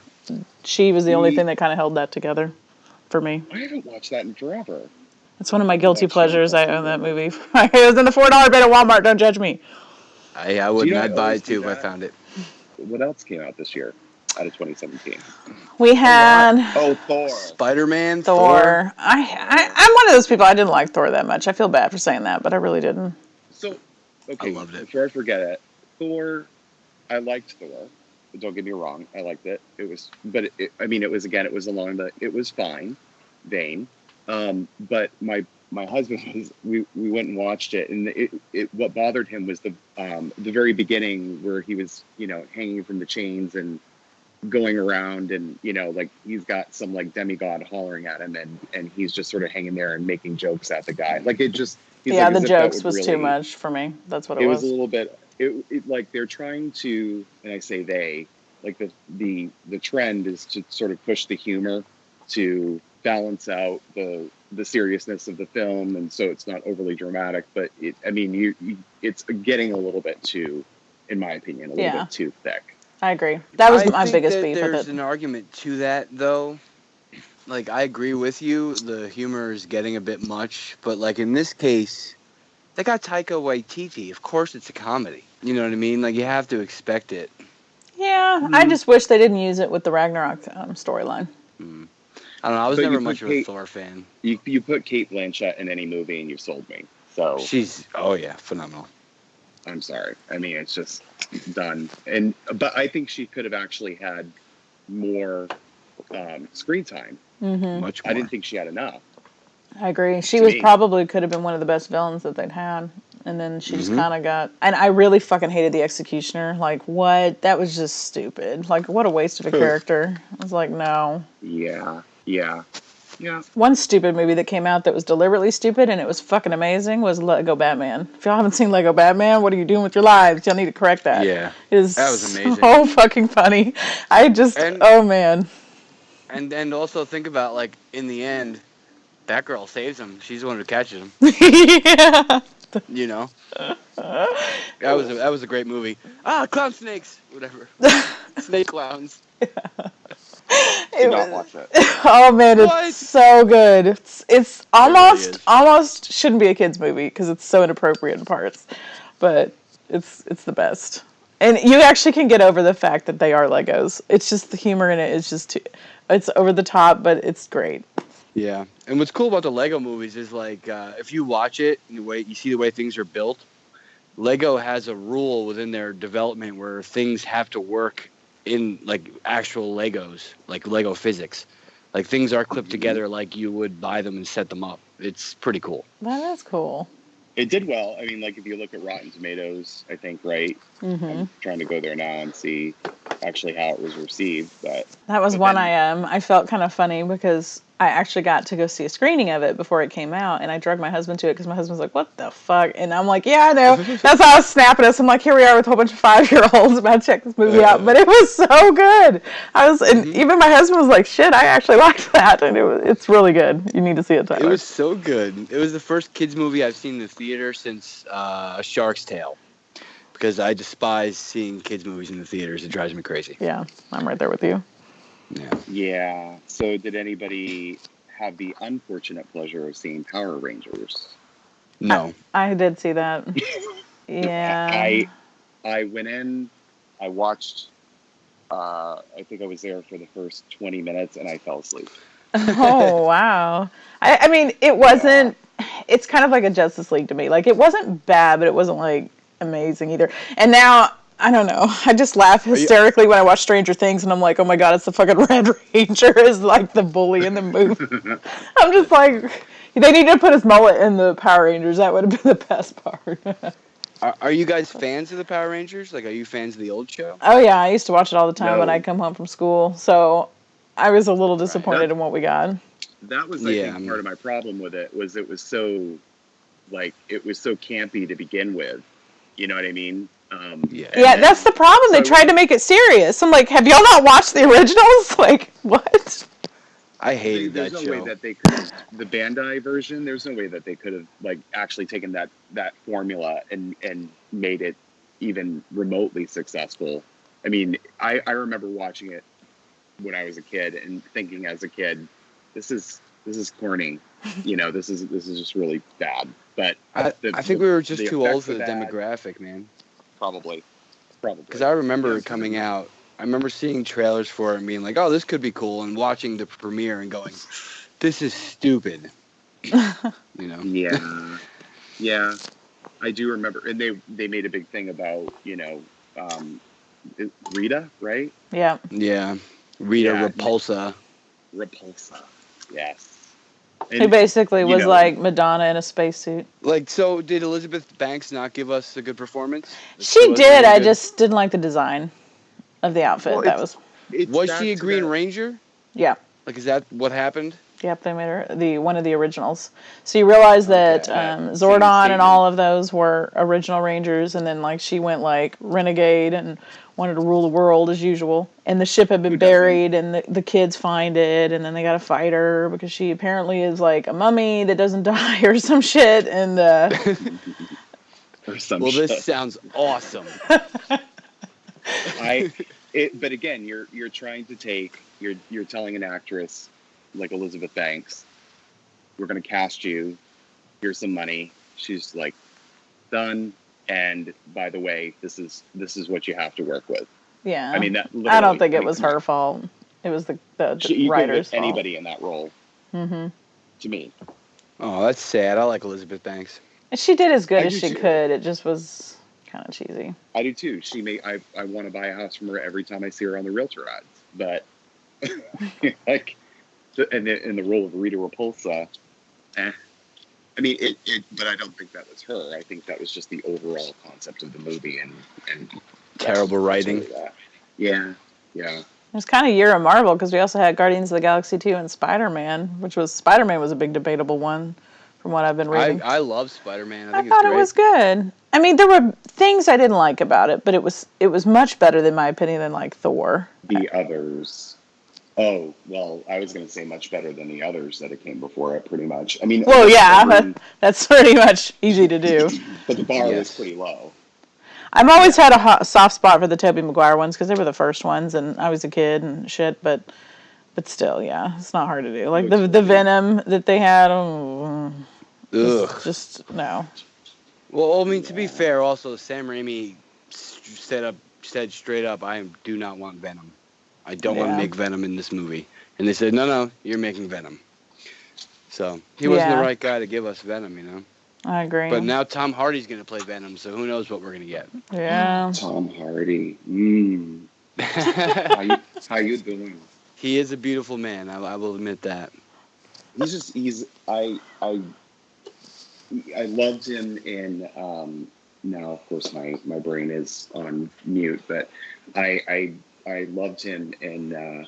she was the only thing that kind of held that together for me. I haven't watched that in forever. It's one of my guilty pleasures. I own that movie. It was in the $4 bin at Walmart. Don't judge me. I wouldn't. I'd buy it too if I found it. What else came out this year out of 2017? We had Thor, Spider-Man, Thor. I'm one of those people. I didn't like Thor that much. I feel bad for saying that, but I really didn't. So, okay, I loved it. Before I forget it, Thor. I liked Thor. Don't get me wrong. I liked it. It was, but it was along the. It was fine vein. But my husband was, we went and watched it, and what bothered him was the very beginning where he was, hanging from the chains and going around, and like he's got some like demigod hollering at him, and he's just sort of hanging there and making jokes at the guy. Like it just yeah, the jokes was really, too much for me. That's what it was. It was a little bit. It like they're trying to, and I say they, like the trend is to sort of push the humor to balance out the seriousness of the film, and so it's not overly dramatic. But it's getting a little bit too, in my opinion, a little bit too thick. I agree. That was my biggest beef with it. There's an argument to that, though. Like, I agree with you. The humor is getting a bit much, but like in this case, they got Taika Waititi. Of course, it's a comedy. You know what I mean? Like, you have to expect it. Yeah, I just wish they didn't use it with the Ragnarok storyline. I don't know. I was never much of a Thor fan. You put Cate Blanchett in any movie and you sold me. So she's phenomenal. I'm sorry. I mean, it's just done. But I think she could have actually had more screen time. Mm-hmm. Much more. I didn't think she had enough. I agree. She was probably could have been one of the best villains that they'd had. And then she just kind of got... And I really fucking hated the Executioner. Like, what? That was just stupid. Like, what a waste of a character. I was like, no. Yeah. One stupid movie that came out that was deliberately stupid and it was fucking amazing was Lego Batman. If y'all haven't seen Lego Batman, what are you doing with your lives? Y'all need to correct that. Yeah. That was amazing. So fucking funny. Oh man. And also think about, like, in the end, that girl saves him. She's the one who catches him. Yeah. You know? That was a great movie. Clown snakes! Whatever. Snake clowns. Did not watch that. Oh man, it's so good. It's almost shouldn't be a kid's movie because it's so inappropriate in parts, but it's the best. And you actually can get over the fact that they are Legos. It's just the humor in it is just it's over the top, but it's great. Yeah, and what's cool about the Lego movies is like if you watch it and the way you see the way things are built, Lego has a rule within their development where things have to work in like actual Legos, like Lego physics. Like things are clipped together like you would buy them and set them up. It's pretty cool. That is cool. It did well. I mean, like if you look at Rotten Tomatoes, I think, right? Mm-hmm. I'm trying to go there now and see actually how it was received. But that was one I felt kind of funny because I actually got to go see a screening of it before it came out, and I drugged my husband to it because my husband's like, what the fuck? And I'm like, yeah, I know. That's how I was snapping us. I'm like, here we are with a whole bunch of 5-year-olds about to check this movie out. But it was so good. Even my husband was like, shit, I actually liked that. And it's really good. You need to see it, Tyler. It was so good. It was the first kids movie I've seen in the theater since A Shark's Tale. Because I despise seeing kids movies in the theaters. It drives me crazy. Yeah, I'm right there with you. Yeah. So did anybody have the unfortunate pleasure of seeing Power Rangers? No. I did see that. Yeah. I went in, I watched, I think I was there for the first 20 minutes and I fell asleep. Oh, wow. I mean, it wasn't, it's kind of like a Justice League to me. Like, it wasn't bad, but it wasn't, like, amazing either. And now, I don't know, I just laugh hysterically when I watch Stranger Things, and I'm like, oh my god, it's the fucking Red Ranger is, like, the bully in the movie. I'm just like, they need to put his mullet in the Power Rangers. That would have been the best part. Are you guys fans of the Power Rangers? Like, are you fans of the old show? Oh, yeah, I used to watch it all the time when I'd come home from school, so I was a little disappointed in what we got. That was, I think, part of my problem with it was so campy to begin with. You know what I mean? Yeah, that's the problem. They tried to make it serious. I'm like, have y'all not watched the originals? Like, what? I hated that show. There's no way that they could have, the Bandai version, there's no way that they could have, like, actually taken that formula and made it even remotely successful. I mean, I remember watching it when I was a kid and thinking as a kid, this is corny. You know, this is just really bad. But I think we were just too old for the demographic, man. Probably. Because I remember it coming out. I remember seeing trailers for it and being like, oh, this could be cool, and watching the premiere and going, this is stupid. You know? Yeah. Yeah. I do remember. And they made a big thing about, Rita, right? Yeah. Yeah. Rita Repulsa. Repulsa. Yes. Who basically you was know, like Madonna in a spacesuit. Like, so did Elizabeth Banks not give us a good performance? Like, She wasn't did. really I good? just didn't like the design of the outfit. well, That was, it's Was back she a to Green that. Ranger? yeah. Like, is that what happened? Yep, they made her one of the originals. So you realize that Same Zordon and statement. all of those were original Rangers, and then like she went like renegade and wanted to rule the world as usual. And the ship had been Who doesn't? buried, and the kids find it, and then they got to fight her because she apparently is like a mummy that doesn't die or some shit. And Or some Well, shit. this sounds awesome. But again, you're trying to take, you're telling an actress like Elizabeth Banks, we're going to cast you, here's some money. She's like, done. And by the way, this is what you have to work with. yeah, I mean, that literally, I don't think it I mean, was her fault. It was the you could writer's put fault. anybody in that role. Mm-hmm. To me. Oh, that's sad. I like Elizabeth Banks. And she did as good I as do she too. could. It just was kind of cheesy. I do too. I want to buy a house from her every time I see her on the realtor ads. But like, in the role of Rita Repulsa, I mean, but I don't think that was her. I think that was just the overall concept of the movie and Terrible writing. Really that. Yeah. It was kind of year of Marvel because we also had Guardians of the Galaxy 2 and Spider-Man, Spider-Man was a big debatable one from what I've been reading. I love Spider-Man. I I think thought it's great. it was good. I mean, there were things I didn't like about it, but it was much better, in my opinion, than like Thor. The others. Oh, well, I was going to say much better than the others that it came before it, pretty much. I mean, Well, yeah, that's pretty much easy to do. but the bar Yes. was pretty low. I've always had a soft spot for the Tobey Maguire ones because they were the first ones, and I was a kid and shit. But still, yeah, it's not hard to do. Like the Venom that they had, just no. Well, I mean, to be fair, also Sam Raimi said straight up, I do not want Venom. I don't want to make Venom in this movie. And they said, no, you're making Venom. So he wasn't the right guy to give us Venom, you know. I agree. But now Tom Hardy's going to play Venom, so who knows what we're going to get. Yeah. Tom Hardy. How you doing? He is a beautiful man. I will admit that. I loved him in, now of course my brain is on mute, but I loved him in,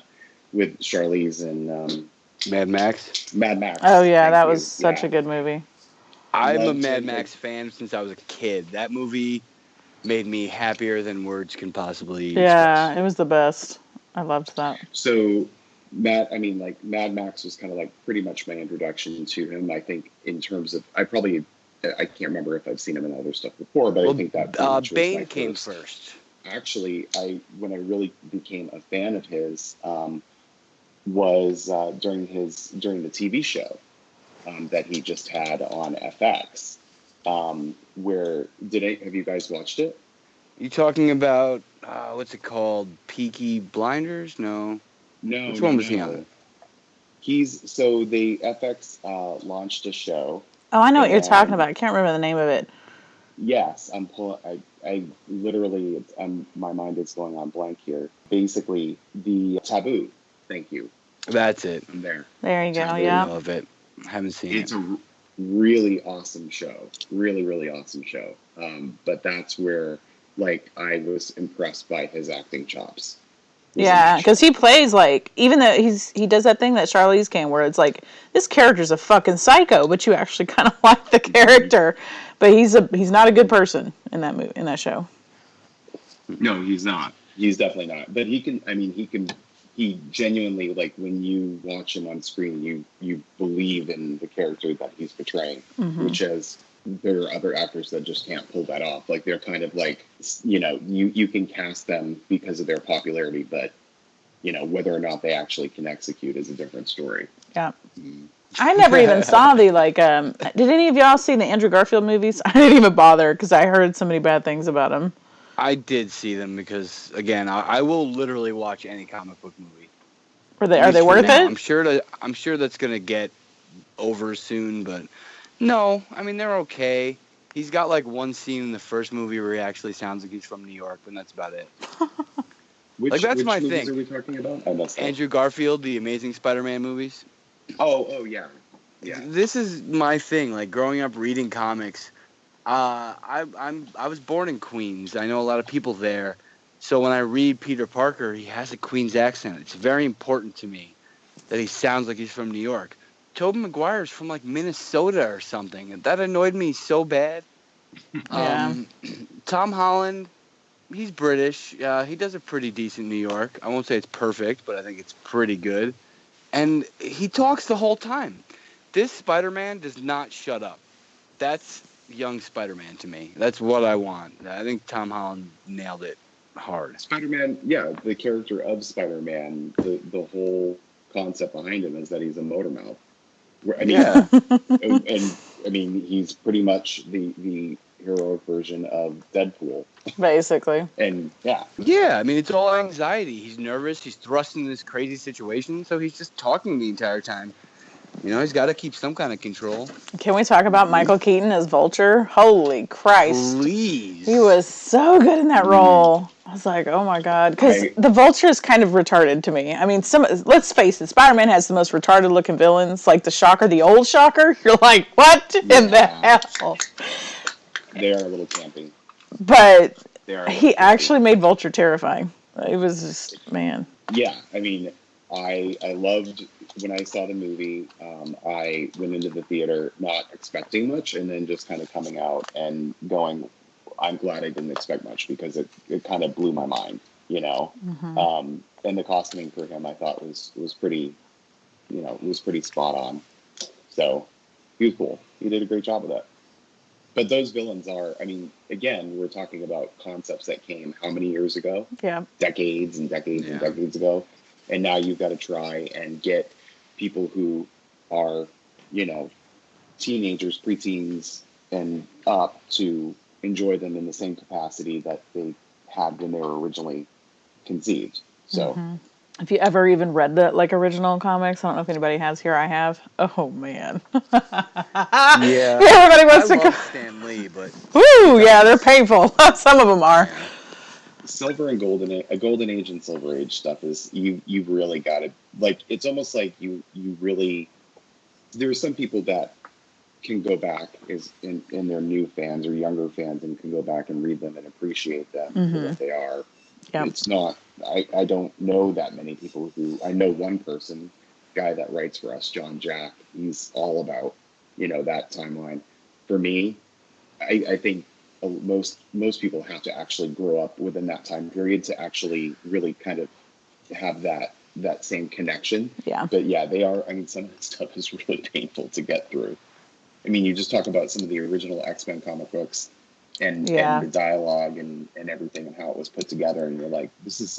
with Charlize and, Mad Max? Mad Max. Oh yeah, that was such a good movie. I'm a Mad Max fan since I was a kid. That movie made me happier than words can possibly express. It was the best. I loved that. So Mad Max was kind of like pretty much my introduction to him. I think in terms of, I can't remember if I've seen him in other stuff before, but I think that Bane came first. Actually, when I really became a fan of his was during the TV show that he just had on FX. Have you guys watched it? You talking about what's it called? Peaky Blinders? No. No. Which one was he on? The FX launched a show. Oh, I know what you're talking about. I can't remember the name of it. Yes, I'm pulling. I literally, my mind is going on blank here. Basically, the Taboo. Thank you. That's it. I'm there. There you go. Taboo. Yeah. I love it. I haven't seen it. It's a really awesome show. Really, really awesome show. But that's where, like, I was impressed by his acting chops. Yeah, because he plays like, even though he does that thing that Charlize can, where it's like, this character's a fucking psycho, but you actually kind of like the character. But he's not a good person in that show. No, he's not. He's definitely not. But he genuinely, like, when you watch him on screen, you believe in the character that he's portraying, which is, there are other actors that just can't pull that off. Like, they're kind of like, you can cast them because of their popularity, but, whether or not they actually can execute is a different story. Yeah. I never even saw the, did any of y'all see the Andrew Garfield movies? I didn't even bother because I heard so many bad things about them. I did see them because, again, I will literally watch any comic book movie. Are they worth it? I'm sure that's going to get over soon, but no, I mean, they're okay. He's got like one scene in the first movie where he actually sounds like he's from New York, and that's about it. That's my thing. Which movies are we talking about? Andrew Garfield, the Amazing Spider-Man movies. Oh, yeah. this is my thing. Like growing up reading comics, I was born in Queens. I know a lot of people there. So when I read Peter Parker, he has a Queens accent. It's very important to me that he sounds like he's from New York. Tobey Maguire's from like Minnesota or something. And that annoyed me so bad. Yeah. Tom Holland, he's British. He does a pretty decent New York. I won't say it's perfect, but I think it's pretty good. And he talks the whole time. This Spider-Man does not shut up. That's young Spider-Man to me. That's what I want. I think Tom Holland nailed it hard. Spider-Man, yeah, the character of Spider-Man, the whole concept behind him is that he's a motor mouth. I mean, Yeah. and I mean, he's pretty much the heroic version of Deadpool. Basically. And yeah. Yeah, I mean, it's all anxiety. He's nervous. He's thrust into this crazy situation, so he's just talking the entire time. You know, he's got to keep some kind of control. Can we talk about Michael Keaton as Vulture? Holy Christ. Please. He was so good in that role. I was like, oh my God. Because the Vulture is kind of retarded to me. I mean, let's face it, Spider-Man has the most retarded looking villains. Like the Shocker, the old Shocker. You're like, what in the hell? They are a little campy. But he actually made Vulture terrifying. It was just, man. Yeah, I mean, I loved when I saw the movie. I went into the theater not expecting much, and then just kind of coming out and going, I'm glad I didn't expect much, because it kind of blew my mind, you know. Mm-hmm. And the costuming for him, I thought was pretty, you know, was pretty spot on. So he was cool. He did a great job of that. But those villains are, I mean, again, we're talking about concepts that came how many years ago? Yeah. Decades and decades and decades ago. And now you've got to try and get people who are, you know, teenagers, preteens, and up to enjoy them in the same capacity that they had when they were originally conceived. So, Have you ever even read the original comics? I don't know if anybody has here. I have. Oh man. Yeah. Everybody wants I to love Stan Lee, but Woo! Yeah, they're painful. Some of them are. Silver and Golden Age and Silver Age stuff is you've really got to, like, it's almost like you really, there are some people that can go back in their new fans or younger fans and can go back and read them and appreciate them for what they are. Yep. It's not, I don't know that many people who, I know one person, guy that writes for us, John Jack, he's all about, you know, that timeline. For me, I think most people have to actually grow up within that time period to actually really kind of have that same connection. Yeah. But yeah, they are, I mean, some of that stuff is really painful to get through. I mean, you just talk about some of the original X-Men comic books and the dialogue and everything and how it was put together, and you're like, this is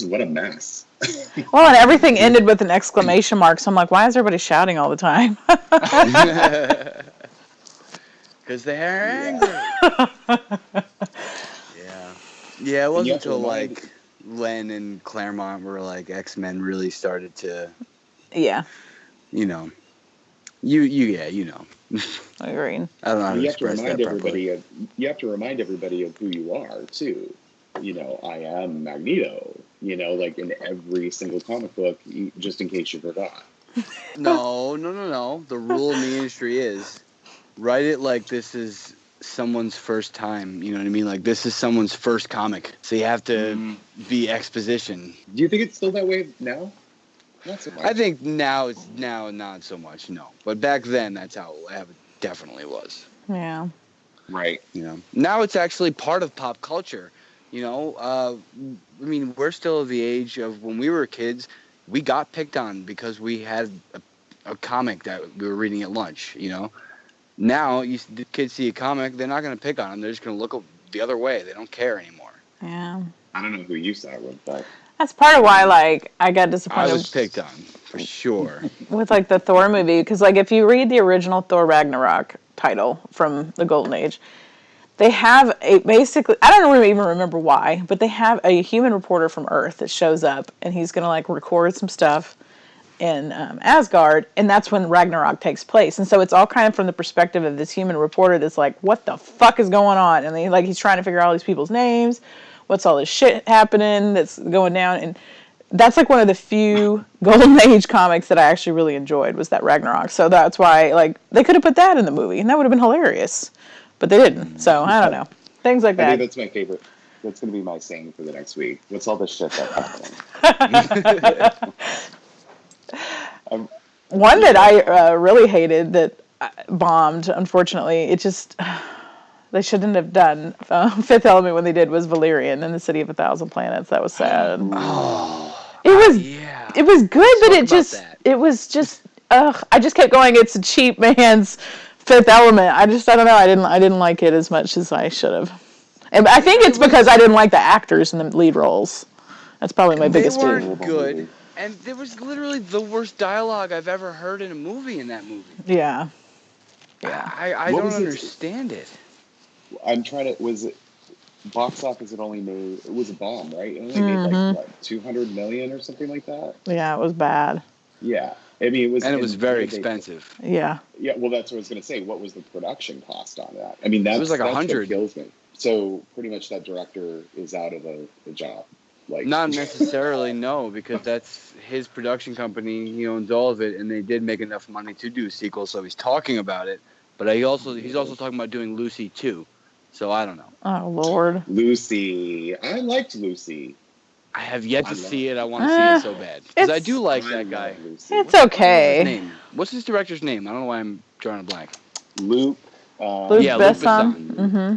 what a mess. Well, and everything ended with an exclamation mark, so I'm like, why is everybody shouting all the time? Because they're angry. Yeah, it wasn't until like Len and Claremont were like X-Men really started to, you know, you know. Agreed. I don't know how to you have to express remind that properly. you have to remind everybody of who you are too. You know, I am Magneto. You know, like in every single comic book, just in case you forgot. No. The rule in the industry is write it like this is someone's first time. You know what I mean? Like this is someone's first comic, so you have to be exposition. Do you think it's still that way now? Not so much. I think now it's not so much. No, but back then that's how it definitely was. Yeah. Right. You know, now it's actually part of pop culture. You know, I mean, we're still of the age of when we were kids. We got picked on because we had a comic that we were reading at lunch. You know, now the kids see a comic, they're not going to pick on them. They're just going to look the other way. They don't care anymore. Yeah. I don't know who you saw it with, but That's part of why, like, I got disappointed. I was picked on, for sure. With, like, the Thor movie. Because, like, if you read the original Thor Ragnarok title from the Golden Age, they have basically, I don't even remember why, but they have a human reporter from Earth that shows up, and he's going to, like, record some stuff in Asgard, and that's when Ragnarok takes place. And so it's all kind of from the perspective of this human reporter that's like, what the fuck is going on? And he's trying to figure out all these people's names. What's all this shit happening that's going down? And that's like one of the few Golden Age comics that I actually really enjoyed was that Ragnarok. So that's why, like, they could have put that in the movie, and that would have been hilarious. But they didn't. So I don't know. Things like I that. think that's my favorite. That's going to be my saying for the next week. What's all this shit that's happening? One that I really hated that bombed, unfortunately, it just, they shouldn't have done Fifth Element when they did was Valerian in the City of a Thousand Planets. That was sad. It was good, but it was just, I just kept going, it's a cheap man's Fifth Element. I don't know, I didn't like it as much as I should have. And I think it's because I didn't like the actors in the lead roles. That's probably my biggest beef. They beef. weren't good, and there was literally the worst dialogue I've ever heard in a movie in that movie. Yeah. I don't understand it. I'm trying to, was it, box office it only made, it was a bomb, right? It only made like, what, 200 million or something like that? Yeah, it was bad. Yeah. I mean, it was very expensive. Yeah. Yeah, well, that's what I was going to say. What was the production cost on that? I mean, it was like 100. What kills me. So pretty much that director is out of the job. Like, not necessarily, no, because that's his production company. He owns all of it, and they did make enough money to do a sequel, so he's talking about it. But he's also talking about doing Lucy 2. So I don't know. Oh, Lord. Lucy. I liked Lucy. I have yet to see it. I want to see it so bad. Because I do like that guy. It's okay. What's his director's name? I don't know why I'm drawing a blank. Luc Besson. Mm-hmm.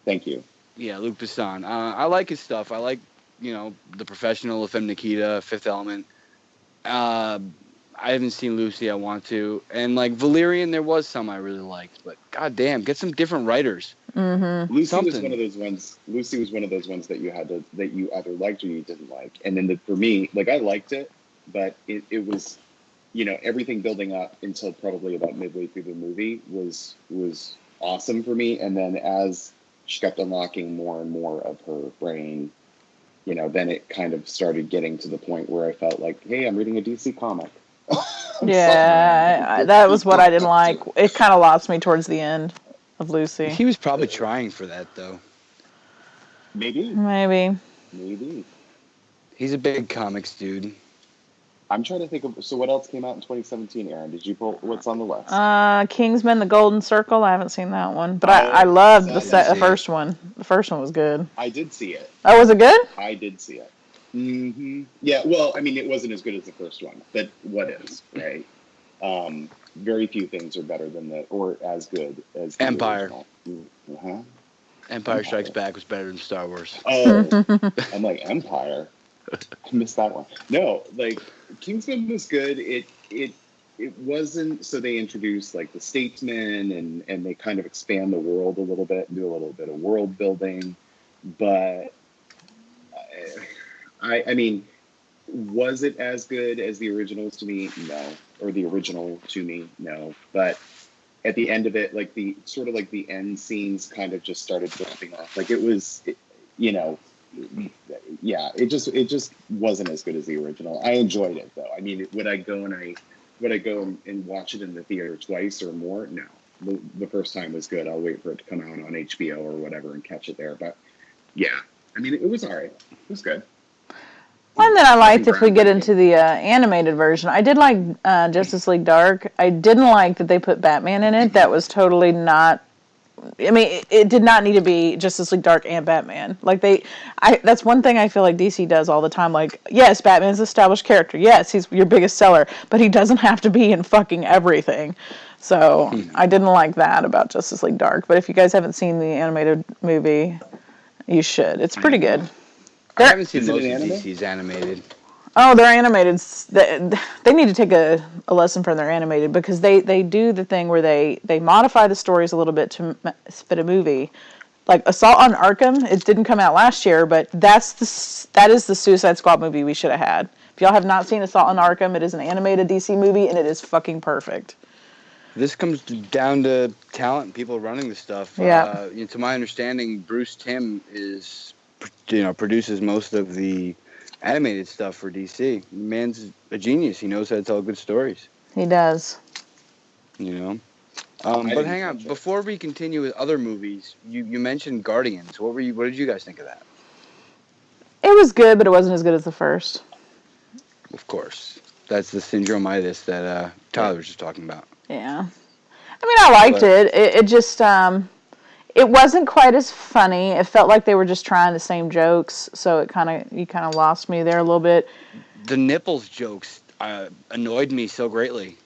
Thank you. Yeah, Luc Besson. I like his stuff. I like, The Professional, La Femme Nikita, Fifth Element. I haven't seen Lucy. I want to. And like Valerian, there was some I really liked. But goddamn, get some different writers. Mm-hmm. Lucy was one of those ones that you either liked or you didn't like. And then for me, like I liked it, but it was, everything building up until probably about midway through the movie was awesome for me. And then as she kept unlocking more and more of her brain, then it kind of started getting to the point where I felt like, hey, I'm reading a DC comic. Yeah, that was what I didn't like. It kind of lost me towards the end of Lucy. He was probably trying for that, though. Maybe. He's a big comics dude. I'm trying to think of, so what else came out in 2017, Erin? Did you pull, what's on the list? Kingsman, The Golden Circle. I haven't seen that one, but I loved the first one. The first one was good. I did see it. Oh, was it good? I did see it. Mm-hmm. Yeah, well, I mean, it wasn't as good as the first one, but what is, right? Very few things are better than or as good as the Empire. original. Empire Strikes Back was better than Star Wars. Oh, I'm like, Empire? I missed that one. No, like, Kingsman was good. It wasn't, so they introduced, like, the statesmen, and they kind of expand the world a little bit and do a little bit of world building, but I mean, was it as good as the originals to me? No. Or the original to me? No. But at the end of it, like the end scenes kind of just started dropping off. Like it just wasn't as good as the original. I enjoyed it though. I mean, would I go and watch it in the theater twice or more? No. The first time was good. I'll wait for it to come out on HBO or whatever and catch it there. But yeah, I mean, it was all right. It was good. One that I liked, if we get into the animated version, I did like Justice League Dark. I didn't like that they put Batman in it. That was totally not. I mean, it did not need to be Justice League Dark and Batman. Like that's one thing I feel like DC does all the time. Like, yes, Batman's an established character. Yes, he's your biggest seller, but he doesn't have to be in fucking everything. So I didn't like that about Justice League Dark. But if you guys haven't seen the animated movie, you should. It's pretty good. I haven't seen most of DC's animated. Oh, they're animated. They need to take a lesson from their animated because they do the thing where they modify the stories a little bit to fit a movie. Like Assault on Arkham, it didn't come out last year, but that is the Suicide Squad movie we should have had. If y'all have not seen Assault on Arkham, it is an animated DC movie and it is fucking perfect. This comes down to talent and people running the stuff. Yeah. To my understanding, Bruce Timm produces most of the animated stuff for DC. The man's a genius. He knows how to tell good stories. He does. But hang on, before we continue with other movies, you mentioned Guardians. What did you guys think of that? It was good, but it wasn't as good as the first. Of course. That's the syndromitis that Tyler was just talking about. Yeah. I mean, I liked it. It just, it wasn't quite as funny. It felt like they were just trying the same jokes, so you kind of lost me there a little bit. The nipples jokes annoyed me so greatly.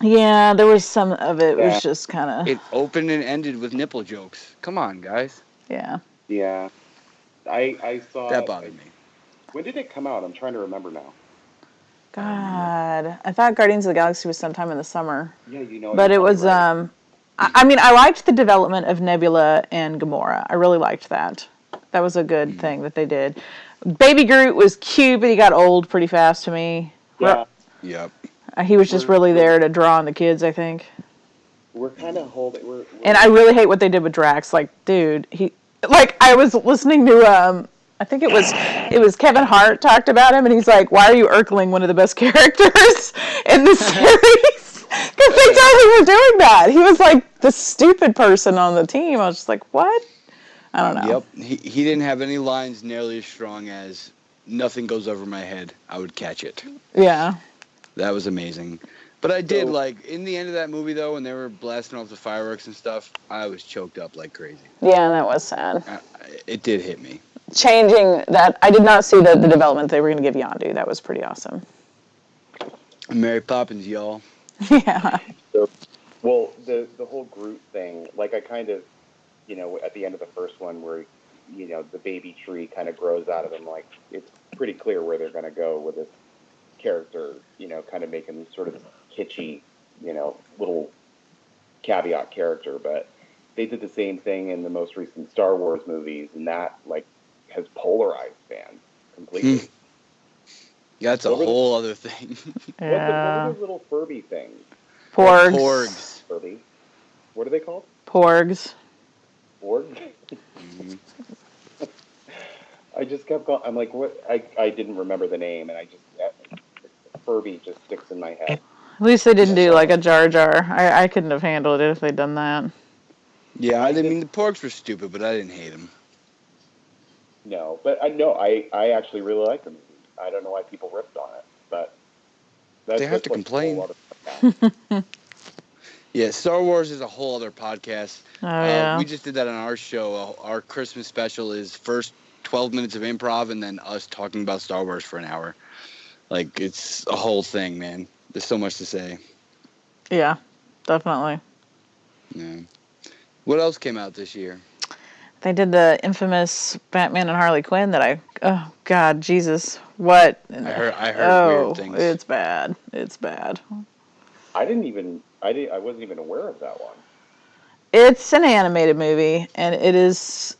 Yeah, there was some of it was just kind of... It opened and ended with nipple jokes. Come on, guys. Yeah. Yeah. I saw... That bothered me. When did it come out? I'm trying to remember now. God. I thought Guardians of the Galaxy was sometime in the summer. Yeah, you know. But it was, right. I mean, I liked the development of Nebula and Gamora. I really liked that. That was a good thing that they did. Baby Groot was cute, but he got old pretty fast to me. Yeah. Yep. He was just really there to draw on the kids, I think. We're kind of holding... And I really hate what they did with Drax. Like, dude, I was listening to, I think it was Kevin Hart talked about him, and he's like, why are you Urkeling one of the best characters in the series? Because they totally were doing that. He was like the stupid person on the team. I was just like, what? I don't know. Yep. He didn't have any lines nearly as strong as nothing goes over my head. I would catch it. Yeah. That was amazing. But I did, in the end of that movie, though, when they were blasting off the fireworks and stuff, I was choked up like crazy. Yeah, that was sad. It did hit me. Changing that, I did not see the development they were going to give Yondu. That was pretty awesome. Mary Poppins, y'all. Yeah. So, well, the whole Groot thing, like I kind of, at the end of the first one where, the baby tree kind of grows out of him, like it's pretty clear where they're going to go with this character, kind of making this sort of kitschy, little caveat character. But they did the same thing in the most recent Star Wars movies, and that, has polarized fans completely. Yeah, that's a whole other thing. Yeah. What are those little Furby things? Porgs. Porgs. Furby. What are they called? Porgs. Porgs? Mm-hmm. I just kept going. I'm like, what? I didn't remember the name, and Furby just sticks in my head. At least they didn't do like a Jar Jar. I couldn't have handled it if they'd done that. Yeah, I mean, the Porgs were stupid, but I didn't hate them. No, but I actually really like the movie. I don't know why people ripped on it, but they have to complain. Yeah, Star Wars is a whole other podcast. Oh, yeah. We just did that on our show. Our Christmas special is first 12 minutes of improv and then us talking about Star Wars for an hour. Like, it's a whole thing, man. There's so much to say. Yeah, definitely. Yeah. What else came out this year? They did the infamous Batman and Harley Quinn oh, God, Jesus. What? I heard weird things. It's bad. It's bad. I wasn't even aware of that one. It's an animated movie, and it is...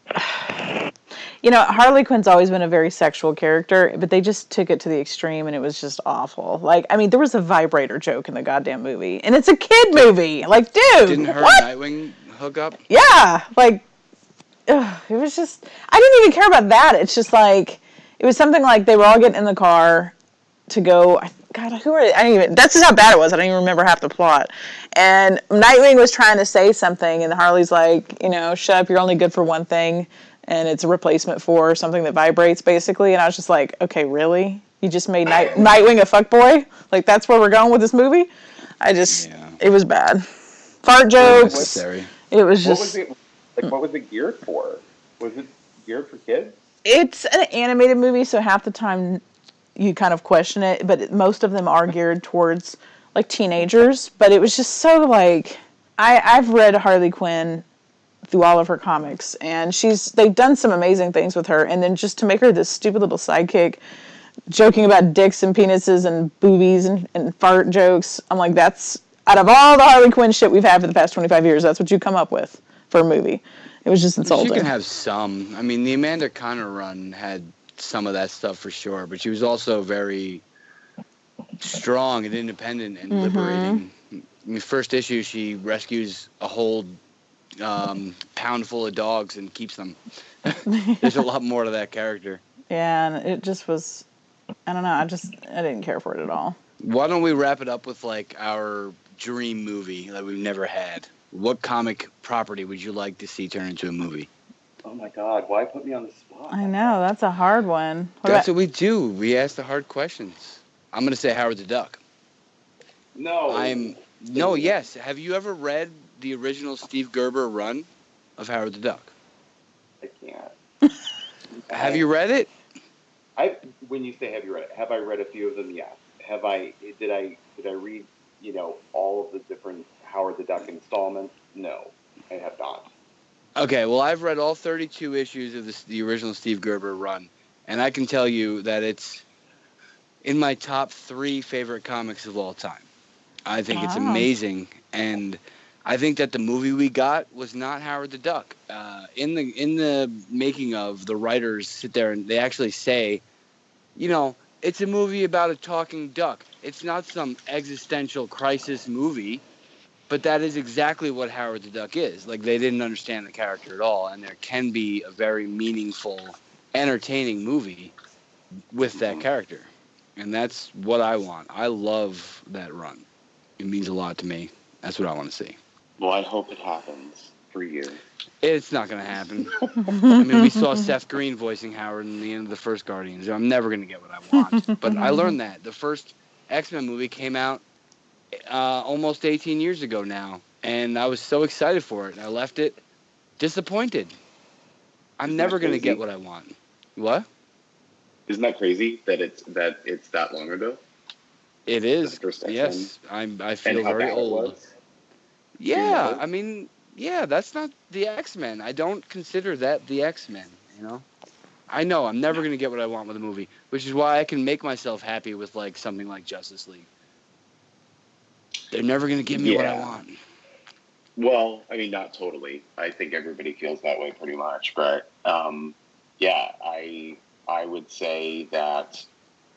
Harley Quinn's always been a very sexual character, but they just took it to the extreme, and it was just awful. Like, I mean, there was a vibrator joke in the goddamn movie, and it's a kid movie. Like, dude, didn't her what? Nightwing hook up? Yeah, like, it was just... I didn't even care about that. It's just like... It was something like they were all getting in the car to go... God, who are they? That's just how bad it was. I don't even remember half the plot. And Nightwing was trying to say something, and Harley's like, shut up, you're only good for one thing, and it's a replacement for something that vibrates, basically. And I was just like, okay, really? You just made Nightwing a fuckboy? Like, that's where we're going with this movie? It was bad. Fart jokes. Unnecessary. It was just... What was it geared for? Was it geared for kids? It's an animated movie, so half the time you kind of question it, but most of them are geared towards, like, teenagers. But it was just so, like... I've read Harley Quinn through all of her comics, and they've done some amazing things with her, and then just to make her this stupid little sidekick, joking about dicks and penises and boobies and fart jokes, I'm like, that's... Out of all the Harley Quinn shit we've had for the past 25 years, that's what you come up with for a movie. It was just insulting. She can have some. I mean, the Amanda Conner run had some of that stuff for sure, but she was also very strong and independent and liberating. I mean, first issue, she rescues a whole pound full of dogs and keeps them. There's a lot more to that character. Yeah, and it just was... I don't know. I didn't care for it at all. Why don't we wrap it up with, like, our dream movie that we've never had? What comic property would you like to see turn into a movie? Oh my God! Why put me on the spot? I know, that's a hard one. That's what we do. We ask the hard questions. I'm going to say Howard the Duck. No. No, yes. Have you ever read the original Steve Gerber run of Howard the Duck? I can't. Have you read it? When you say have you read it, have I read a few of them? Yes. Did I read, all of the different Howard the Duck installments? No, I have not. Okay, well, I've read all 32 issues of the original Steve Gerber run, and I can tell you that it's in my top 3 favorite comics of all time. I think it's amazing, and I think that the movie we got was not Howard the Duck. In the making of, the writers sit there and they actually say, it's a movie about a talking duck. It's not some existential crisis movie, but that is exactly what Howard the Duck is. Like, they didn't understand the character at all, and there can be a very meaningful, entertaining movie with that character. And that's what I want. I love that run. It means a lot to me. That's what I want to see. Well, I hope it happens for you. It's not going to happen. I mean, we saw Seth Green voicing Howard in the end of the first Guardians. I'm never going to get what I want. But I learned that. The first X-Men movie came out almost 18 years ago now, and I was so excited for it. And I left it disappointed. I'm never going to get what I want. What? Isn't that crazy that it's that long ago? It is. Yes, I feel very old. Yeah, I mean, yeah, that's not the X-Men. I don't consider that the X-Men, I know I'm never going to get what I want with a movie, which is why I can make myself happy with like something like Justice League. They're never going to give me what I want. Well, I mean, not totally. I think everybody feels that way pretty much, but I would say that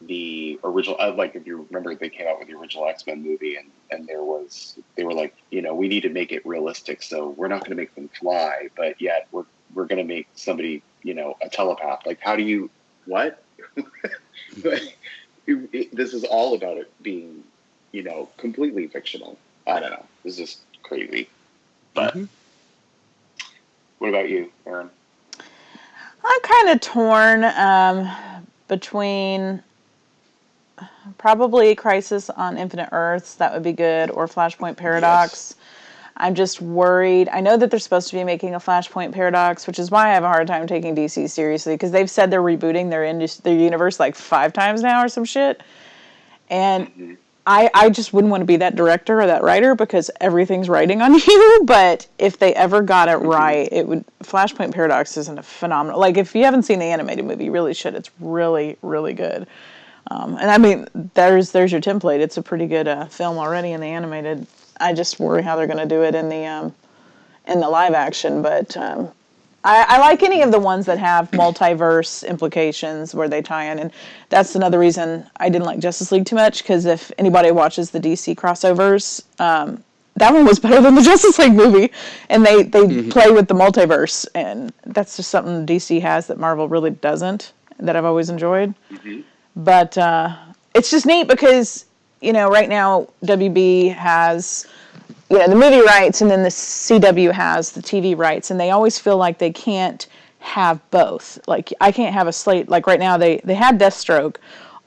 the original, like, if you remember, they came out with the original X-Men movie, and they were like, we need to make it realistic, so we're not going to make them fly, but yet we're going to make somebody, a telepath. Like, how do you, what? This is all about it being, completely fictional. I don't know. This is just crazy. But what about you, Erin? I'm kind of torn between probably Crisis on Infinite Earths, that would be good, or Flashpoint Paradox. Yes. I'm just worried. I know that they're supposed to be making a Flashpoint Paradox, which is why I have a hard time taking DC seriously, because they've said they're rebooting their universe like 5 times now or some shit. And I just wouldn't want to be that director or that writer, because everything's writing on you. But if they ever got it right, Flashpoint Paradox isn't a phenomenal. Like, if you haven't seen the animated movie, you really should. It's really, really good. And I mean, there's your template. It's a pretty good film already in the animated. I just worry how they're going to do it in the live action. But I like any of the ones that have multiverse implications where they tie in. And that's another reason I didn't like Justice League too much, because if anybody watches the DC crossovers, that one was better than the Justice League movie. And they play with the multiverse. And that's just something DC has that Marvel really doesn't, that I've always enjoyed. But it's just neat because, right now WB has, the movie rights, and then the CW has the TV rights, and they always feel like they can't have both. Like, I can't have a slate. Like, right now they had Deathstroke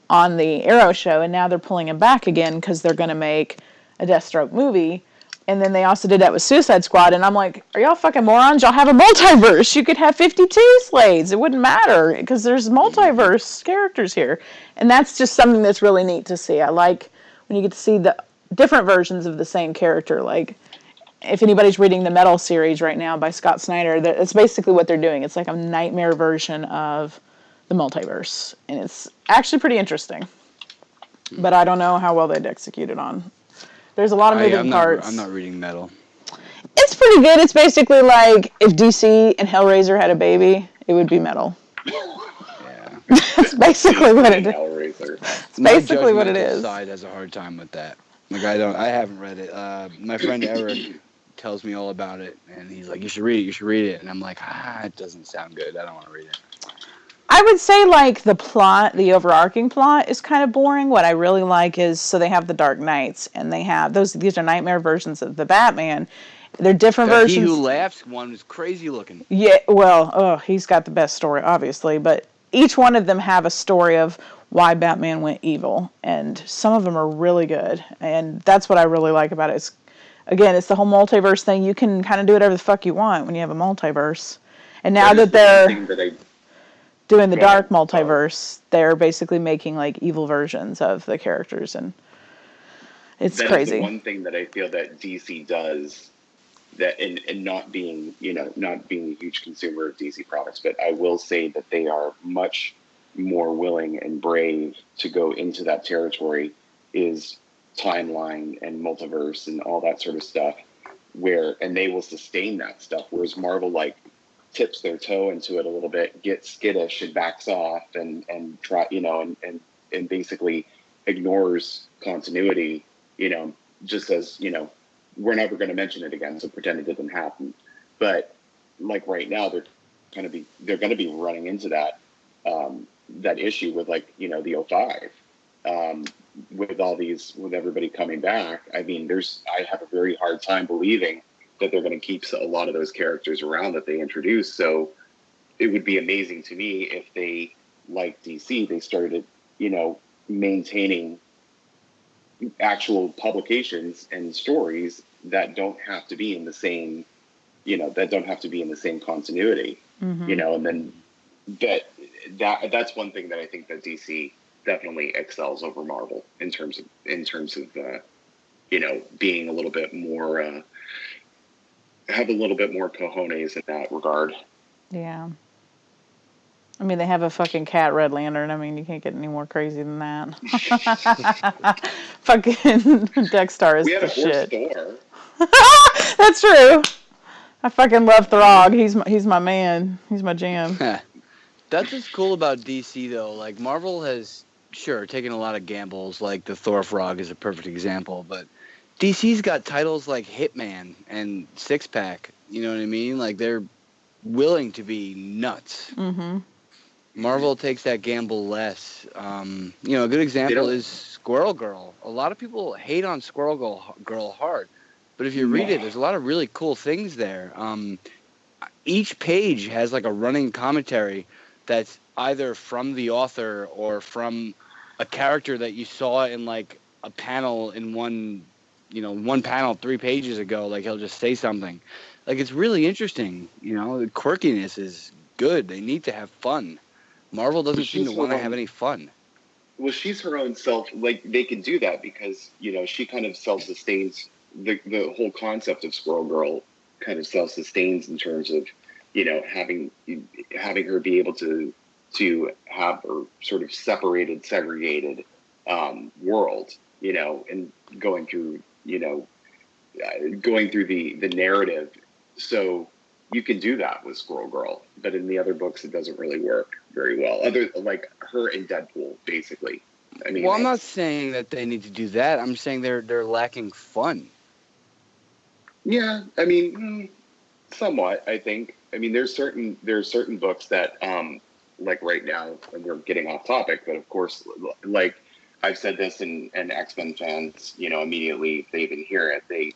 on the Arrow show, and now they're pulling him back again because they're going to make a Deathstroke movie. And then they also did that with Suicide Squad, and I'm like, are y'all fucking morons? Y'all have a multiverse. You could have 52 Slades. It wouldn't matter, because there's multiverse characters here. And that's just something that's really neat to see. I like when you get to see the different versions of the same character. Like, if anybody's reading the Metal series right now by Scott Snyder, it's basically what they're doing. It's like a nightmare version of the multiverse. And it's actually pretty interesting. But I don't know how well they'd execute it on. There's a lot of moving parts. I'm not reading Metal. It's pretty good. It's basically like if DC and Hellraiser had a baby, it would be Metal. Yeah. That's basically what it is. It's basically what it is. My side has a hard time with that. Like, I haven't read it. My friend Eric tells me all about it, and he's like, you should read it. And I'm like, it doesn't sound good. I don't want to read it. I would say, like, the plot, the overarching plot is kind of boring. What I really like is, so they have the Dark Knights, and they have these are nightmare versions of the Batman, They're different That versions. He Who Laughs one was crazy looking. Yeah, well, he's got the best story, obviously, but each one of them have a story of why Batman went evil, and some of them are really good, and that's what I really like about it. It's the whole multiverse thing. You can kind of do whatever the fuck you want when you have a multiverse. And now that they're doing the dark multiverse, they're basically making like evil versions of the characters, and it's crazy. That's the one thing that I feel that DC does, that and not being a huge consumer of DC products, but I will say that they are much more willing and brave to go into that territory, is timeline and multiverse and all that sort of stuff, and they will sustain that stuff, whereas Marvel tips their toe into it a little bit, gets skittish and backs off and try and basically ignores continuity, just as we're never going to mention it again, so pretend it didn't happen. But right now, they're going to be running into that issue with the 05, with everybody coming back. I mean, I have a very hard time believing that they're going to keep a lot of those characters around that they introduced. So it would be amazing to me if they, like DC, they started maintaining actual publications and stories that don't have to be in the same continuity, Mm-hmm. and then that's one thing that I think that DC definitely excels over Marvel in terms of being a little bit more have a little bit more cojones in that regard. Yeah. I mean, they have a fucking cat Red Lantern. I mean, you can't get any more crazy than that. Fucking Dexter is the shit. We had a horse Thor. That's true. I fucking love Throg. He's my man. He's my jam. That's what's cool about DC, though. Like, Marvel has, sure, taken a lot of gambles. Like, the Thor Frog is a perfect example. But DC's got titles like Hitman and Six Pack. You know what I mean? Like, they're willing to be nuts. Mm-hmm. Marvel takes that gamble less. A good example is Squirrel Girl. A lot of people hate on Squirrel Girl hard. But if you read it, there's a lot of really cool things there. Each page has like a running commentary that's either from the author or from a character that you saw in like a panel in one panel 3 pages ago. Like, he'll just say something. Like, it's really interesting. The quirkiness is good. They need to have fun. Marvel doesn't seem to want to have any fun. Well, she's her own self. Like, they can do that because, she kind of self-sustains. The whole concept of Squirrel Girl kind of self-sustains in terms of, having her be able to have a sort of segregated world, and going through the narrative. So you can do that with Squirrel Girl, but in the other books, it doesn't really work very well. Like her in Deadpool, basically. I mean, I'm not saying that they need to do that. I'm saying they're lacking fun. Yeah, I mean, somewhat. I think. I mean, there's certain books that, like right now, and we're getting off topic, but of course, like I've said this, and X-Men fans, immediately if they even hear it, they,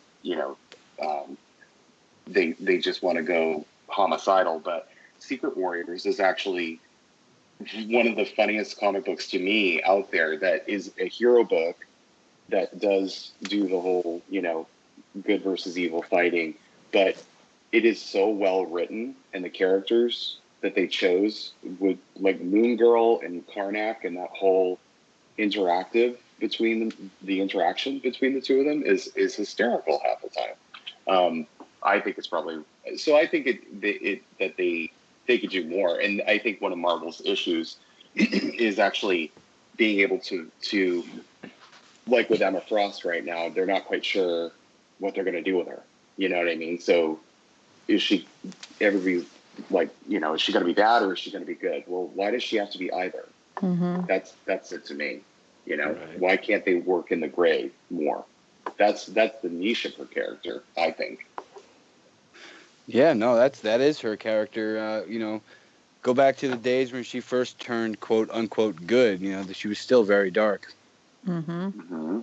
they just want to go homicidal. But Secret Warriors is actually one of the funniest comic books to me out there. That is a hero book that does do the whole, good versus evil fighting, but it is so well written, and the characters that they chose with like Moon Girl and Karnak, and that whole interaction between the two of them is hysterical half the time. I think it's probably so. I think that they could do more, and I think one of Marvel's issues is actually being able to like with Emma Frost right now, they're not quite sure what they're going to do with her. You know what I mean? So everybody's like, is she going to be bad or is she going to be good? Well, why does she have to be either? Mm-hmm. That's it to me. Right. Why can't they work in the gray more? That's the niche of her character, I think. Yeah, no, that is her character. Go back to the days when she first turned quote unquote good. She was still very dark. Mm-hmm. Mm-hmm.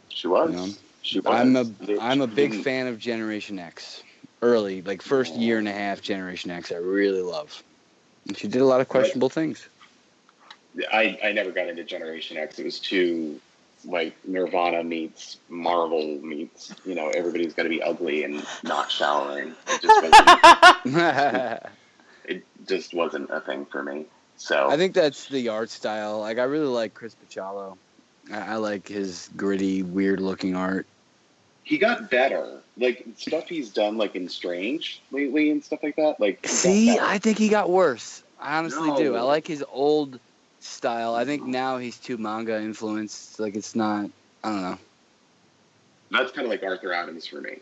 She was. She I'm was. a big fan of Generation X. Early, like first year and a half, Generation X, I really love. And she did a lot of questionable things. I never got into Generation X. It was too, like, Nirvana meets Marvel meets, everybody's got to be ugly and not showering. It just wasn't a thing for me. So I think that's the art style. Like, I really like Chris Picciolo. I like his gritty, weird-looking art. He got better. Like, stuff he's done, like, in Strange lately and stuff like that. Like, see, I think he got worse. I honestly do. I No. like his old style. I think now he's too manga influenced. Like, it's not, I don't know. That's kind of like Arthur Adams for me.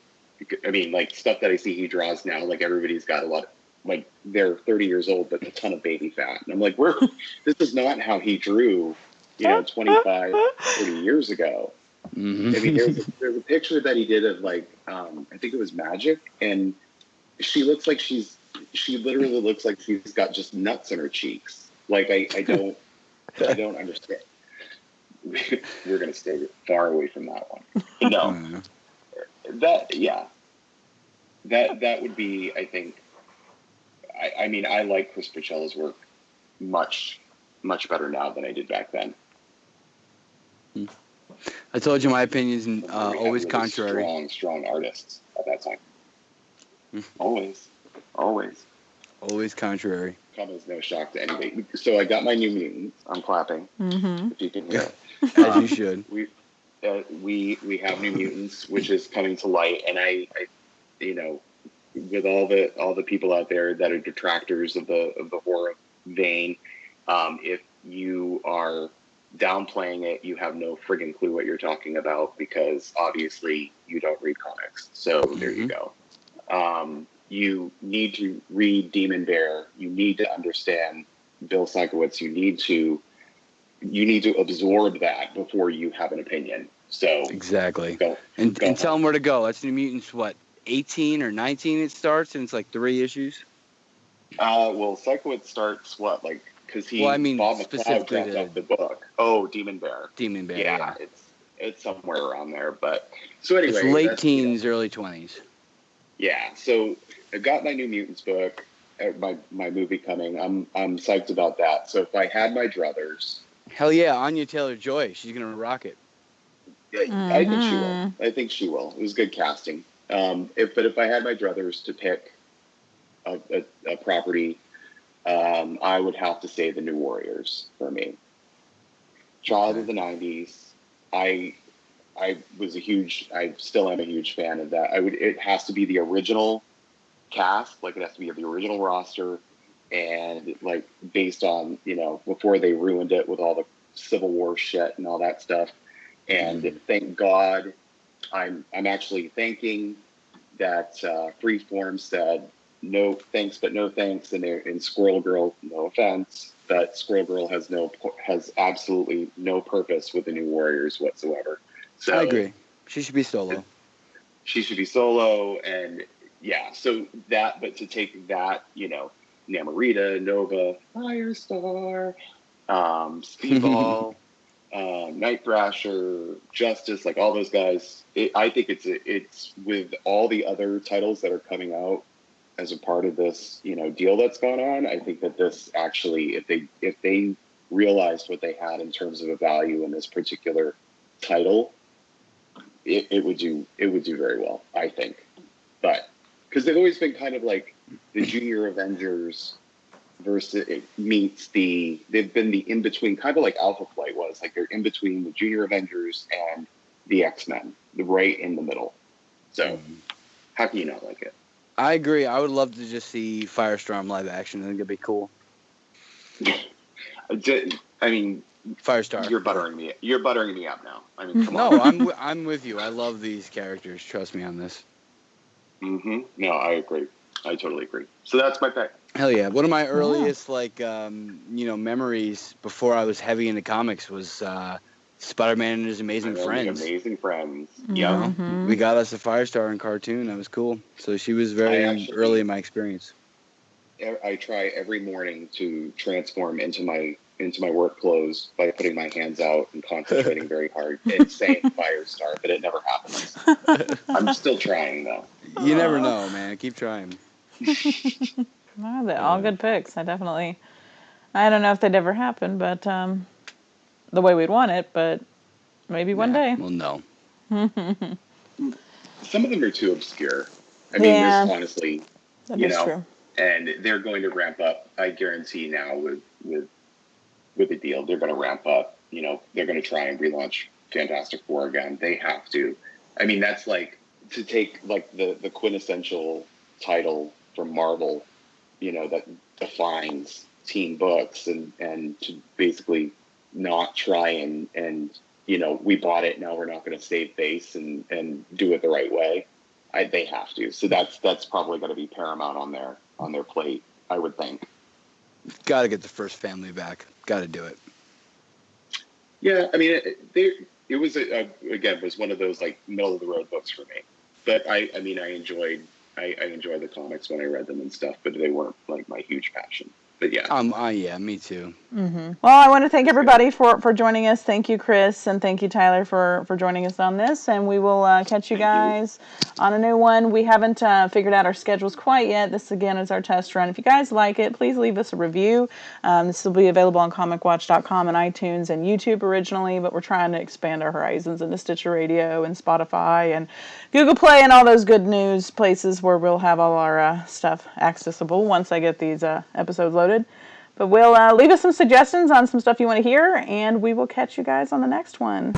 I mean, like, stuff that I see he draws now, like, everybody's got a lot of, like, they're 30 years old, but a ton of baby fat. And I'm like, this is not how he drew, 25, 30 years ago. Mm-hmm. I mean, there's a picture that he did of, like, I think it was Magic, and she literally looks like she's got just nuts in her cheeks. Like, I don't understand. We're going to stay far away from that one. But no, that would be, I think, I mean, I like Chris Picciolo's work much, much better now than I did back then. I told you my opinion's always really contrary. Strong artists at that time. Always. Always contrary. Come as no shock to anybody. So I got my New Mutants. I'm clapping. Mm-hmm. If you can hear it. As you should. We have New Mutants, which is coming to light, and I with all the people out there that are detractors of the horror vein, if you are downplaying it, you have no friggin' clue what you're talking about, because obviously you don't read comics. So there you go. You need to read Demon Bear. You need to understand Bill Sienkiewicz. You need to absorb that before you have an opinion. So exactly. Go tell them where to go. That's New Mutants. What, 18 or 19? It starts, and it's like 3 issues. Well, Sienkiewicz starts what, like, because he Bob McCloud dropped off the book. Oh, Demon Bear. Demon Bear. Yeah. It's somewhere around there. But so anyway, it's late teens, early 20s. Yeah. So I got my New Mutants book. My movie coming. I'm psyched about that. So if I had my druthers. Hell yeah, Anya Taylor-Joy. She's gonna rock it. I think she will. It was good casting. If I had my druthers to pick a property, I would have to say the New Warriors for me. Child of the 90s. I still am a huge fan of that. It has to be the original cast, like it has to be the original roster, and like based on, before they ruined it with all the Civil War shit and all that stuff. And thank God, I'm actually thanking that Freeform said no thanks, but no thanks, and Squirrel Girl, no offense, but Squirrel Girl has absolutely no purpose with the New Warriors whatsoever. So I agree. She should be solo. She should be solo, and yeah. So that, but to take that, Namorita, Nova, Firestar, Speedball, Night Thrasher, Justice, like all those guys. I think it's with all the other titles that are coming out as a part of this, deal that's gone on. I think that this actually, if they realized what they had in terms of a value in this particular title, it would do very well, I think. But because they've always been kind of like the Junior Avengers versus they've been the in between, kind of like Alpha Flight was, like they're in between the Junior Avengers and the X-Men, right in the middle. So how can you not like it? I agree. I would love to just see Firestorm live action. I think it'd be cool. I mean, Firestar. You're buttering me up now. I mean, come on. No, I'm with you. I love these characters. Trust me on this. Mm-hmm. No, I agree. I totally agree. So that's my pick. Hell yeah. One of my earliest, memories before I was heavy into comics was Spider-Man and His Amazing Friends. Amazing Friends. Yeah. We got us a Firestar in cartoon. That was cool. So she was very early in my experience. I try every morning to transform into my work clothes by putting my hands out and concentrating very hard and saying Firestar, but it never happens. I'm still trying though. You never know, man. Keep trying. Well, they're all good picks. I don't know if they'd ever happen, but the way we'd want it, but maybe one day. Well, no. Some of them are too obscure. I mean, there's honestly, that is true. And they're going to ramp up. I guarantee now with the deal, they're going to ramp up. You know, they're going to try and relaunch Fantastic Four again. They have to. I mean, that's like to take like the quintessential title from Marvel, you know, that defines teen books, and to basically not try and you know, we bought it, now we're not going to save face and do it the right way. They have to. So that's probably going to be paramount on their plate, I would think. Got to get the first family back. Got to do it. Yeah, I mean, it was again, was one of those like middle of the road books for me. But I mean, I enjoyed the comics when I read them and stuff, but they weren't like my huge passion. But yeah. Yeah, me too. Mm-hmm. Well, I want to thank everybody for joining us. Thank you, Chris, and thank you, Tyler, for joining us on this. And we will catch you guys on a new one. We haven't figured out our schedules quite yet. This, again, is our test run. If you guys like it, please leave us a review. This will be available on comicwatch.com and iTunes and YouTube originally, but we're trying to expand our horizons into Stitcher Radio and Spotify and Google Play and all those good news places where we'll have all our stuff accessible once I get these episodes loaded. But we'll leave us some suggestions on some stuff you want to hear, and we will catch you guys on the next one.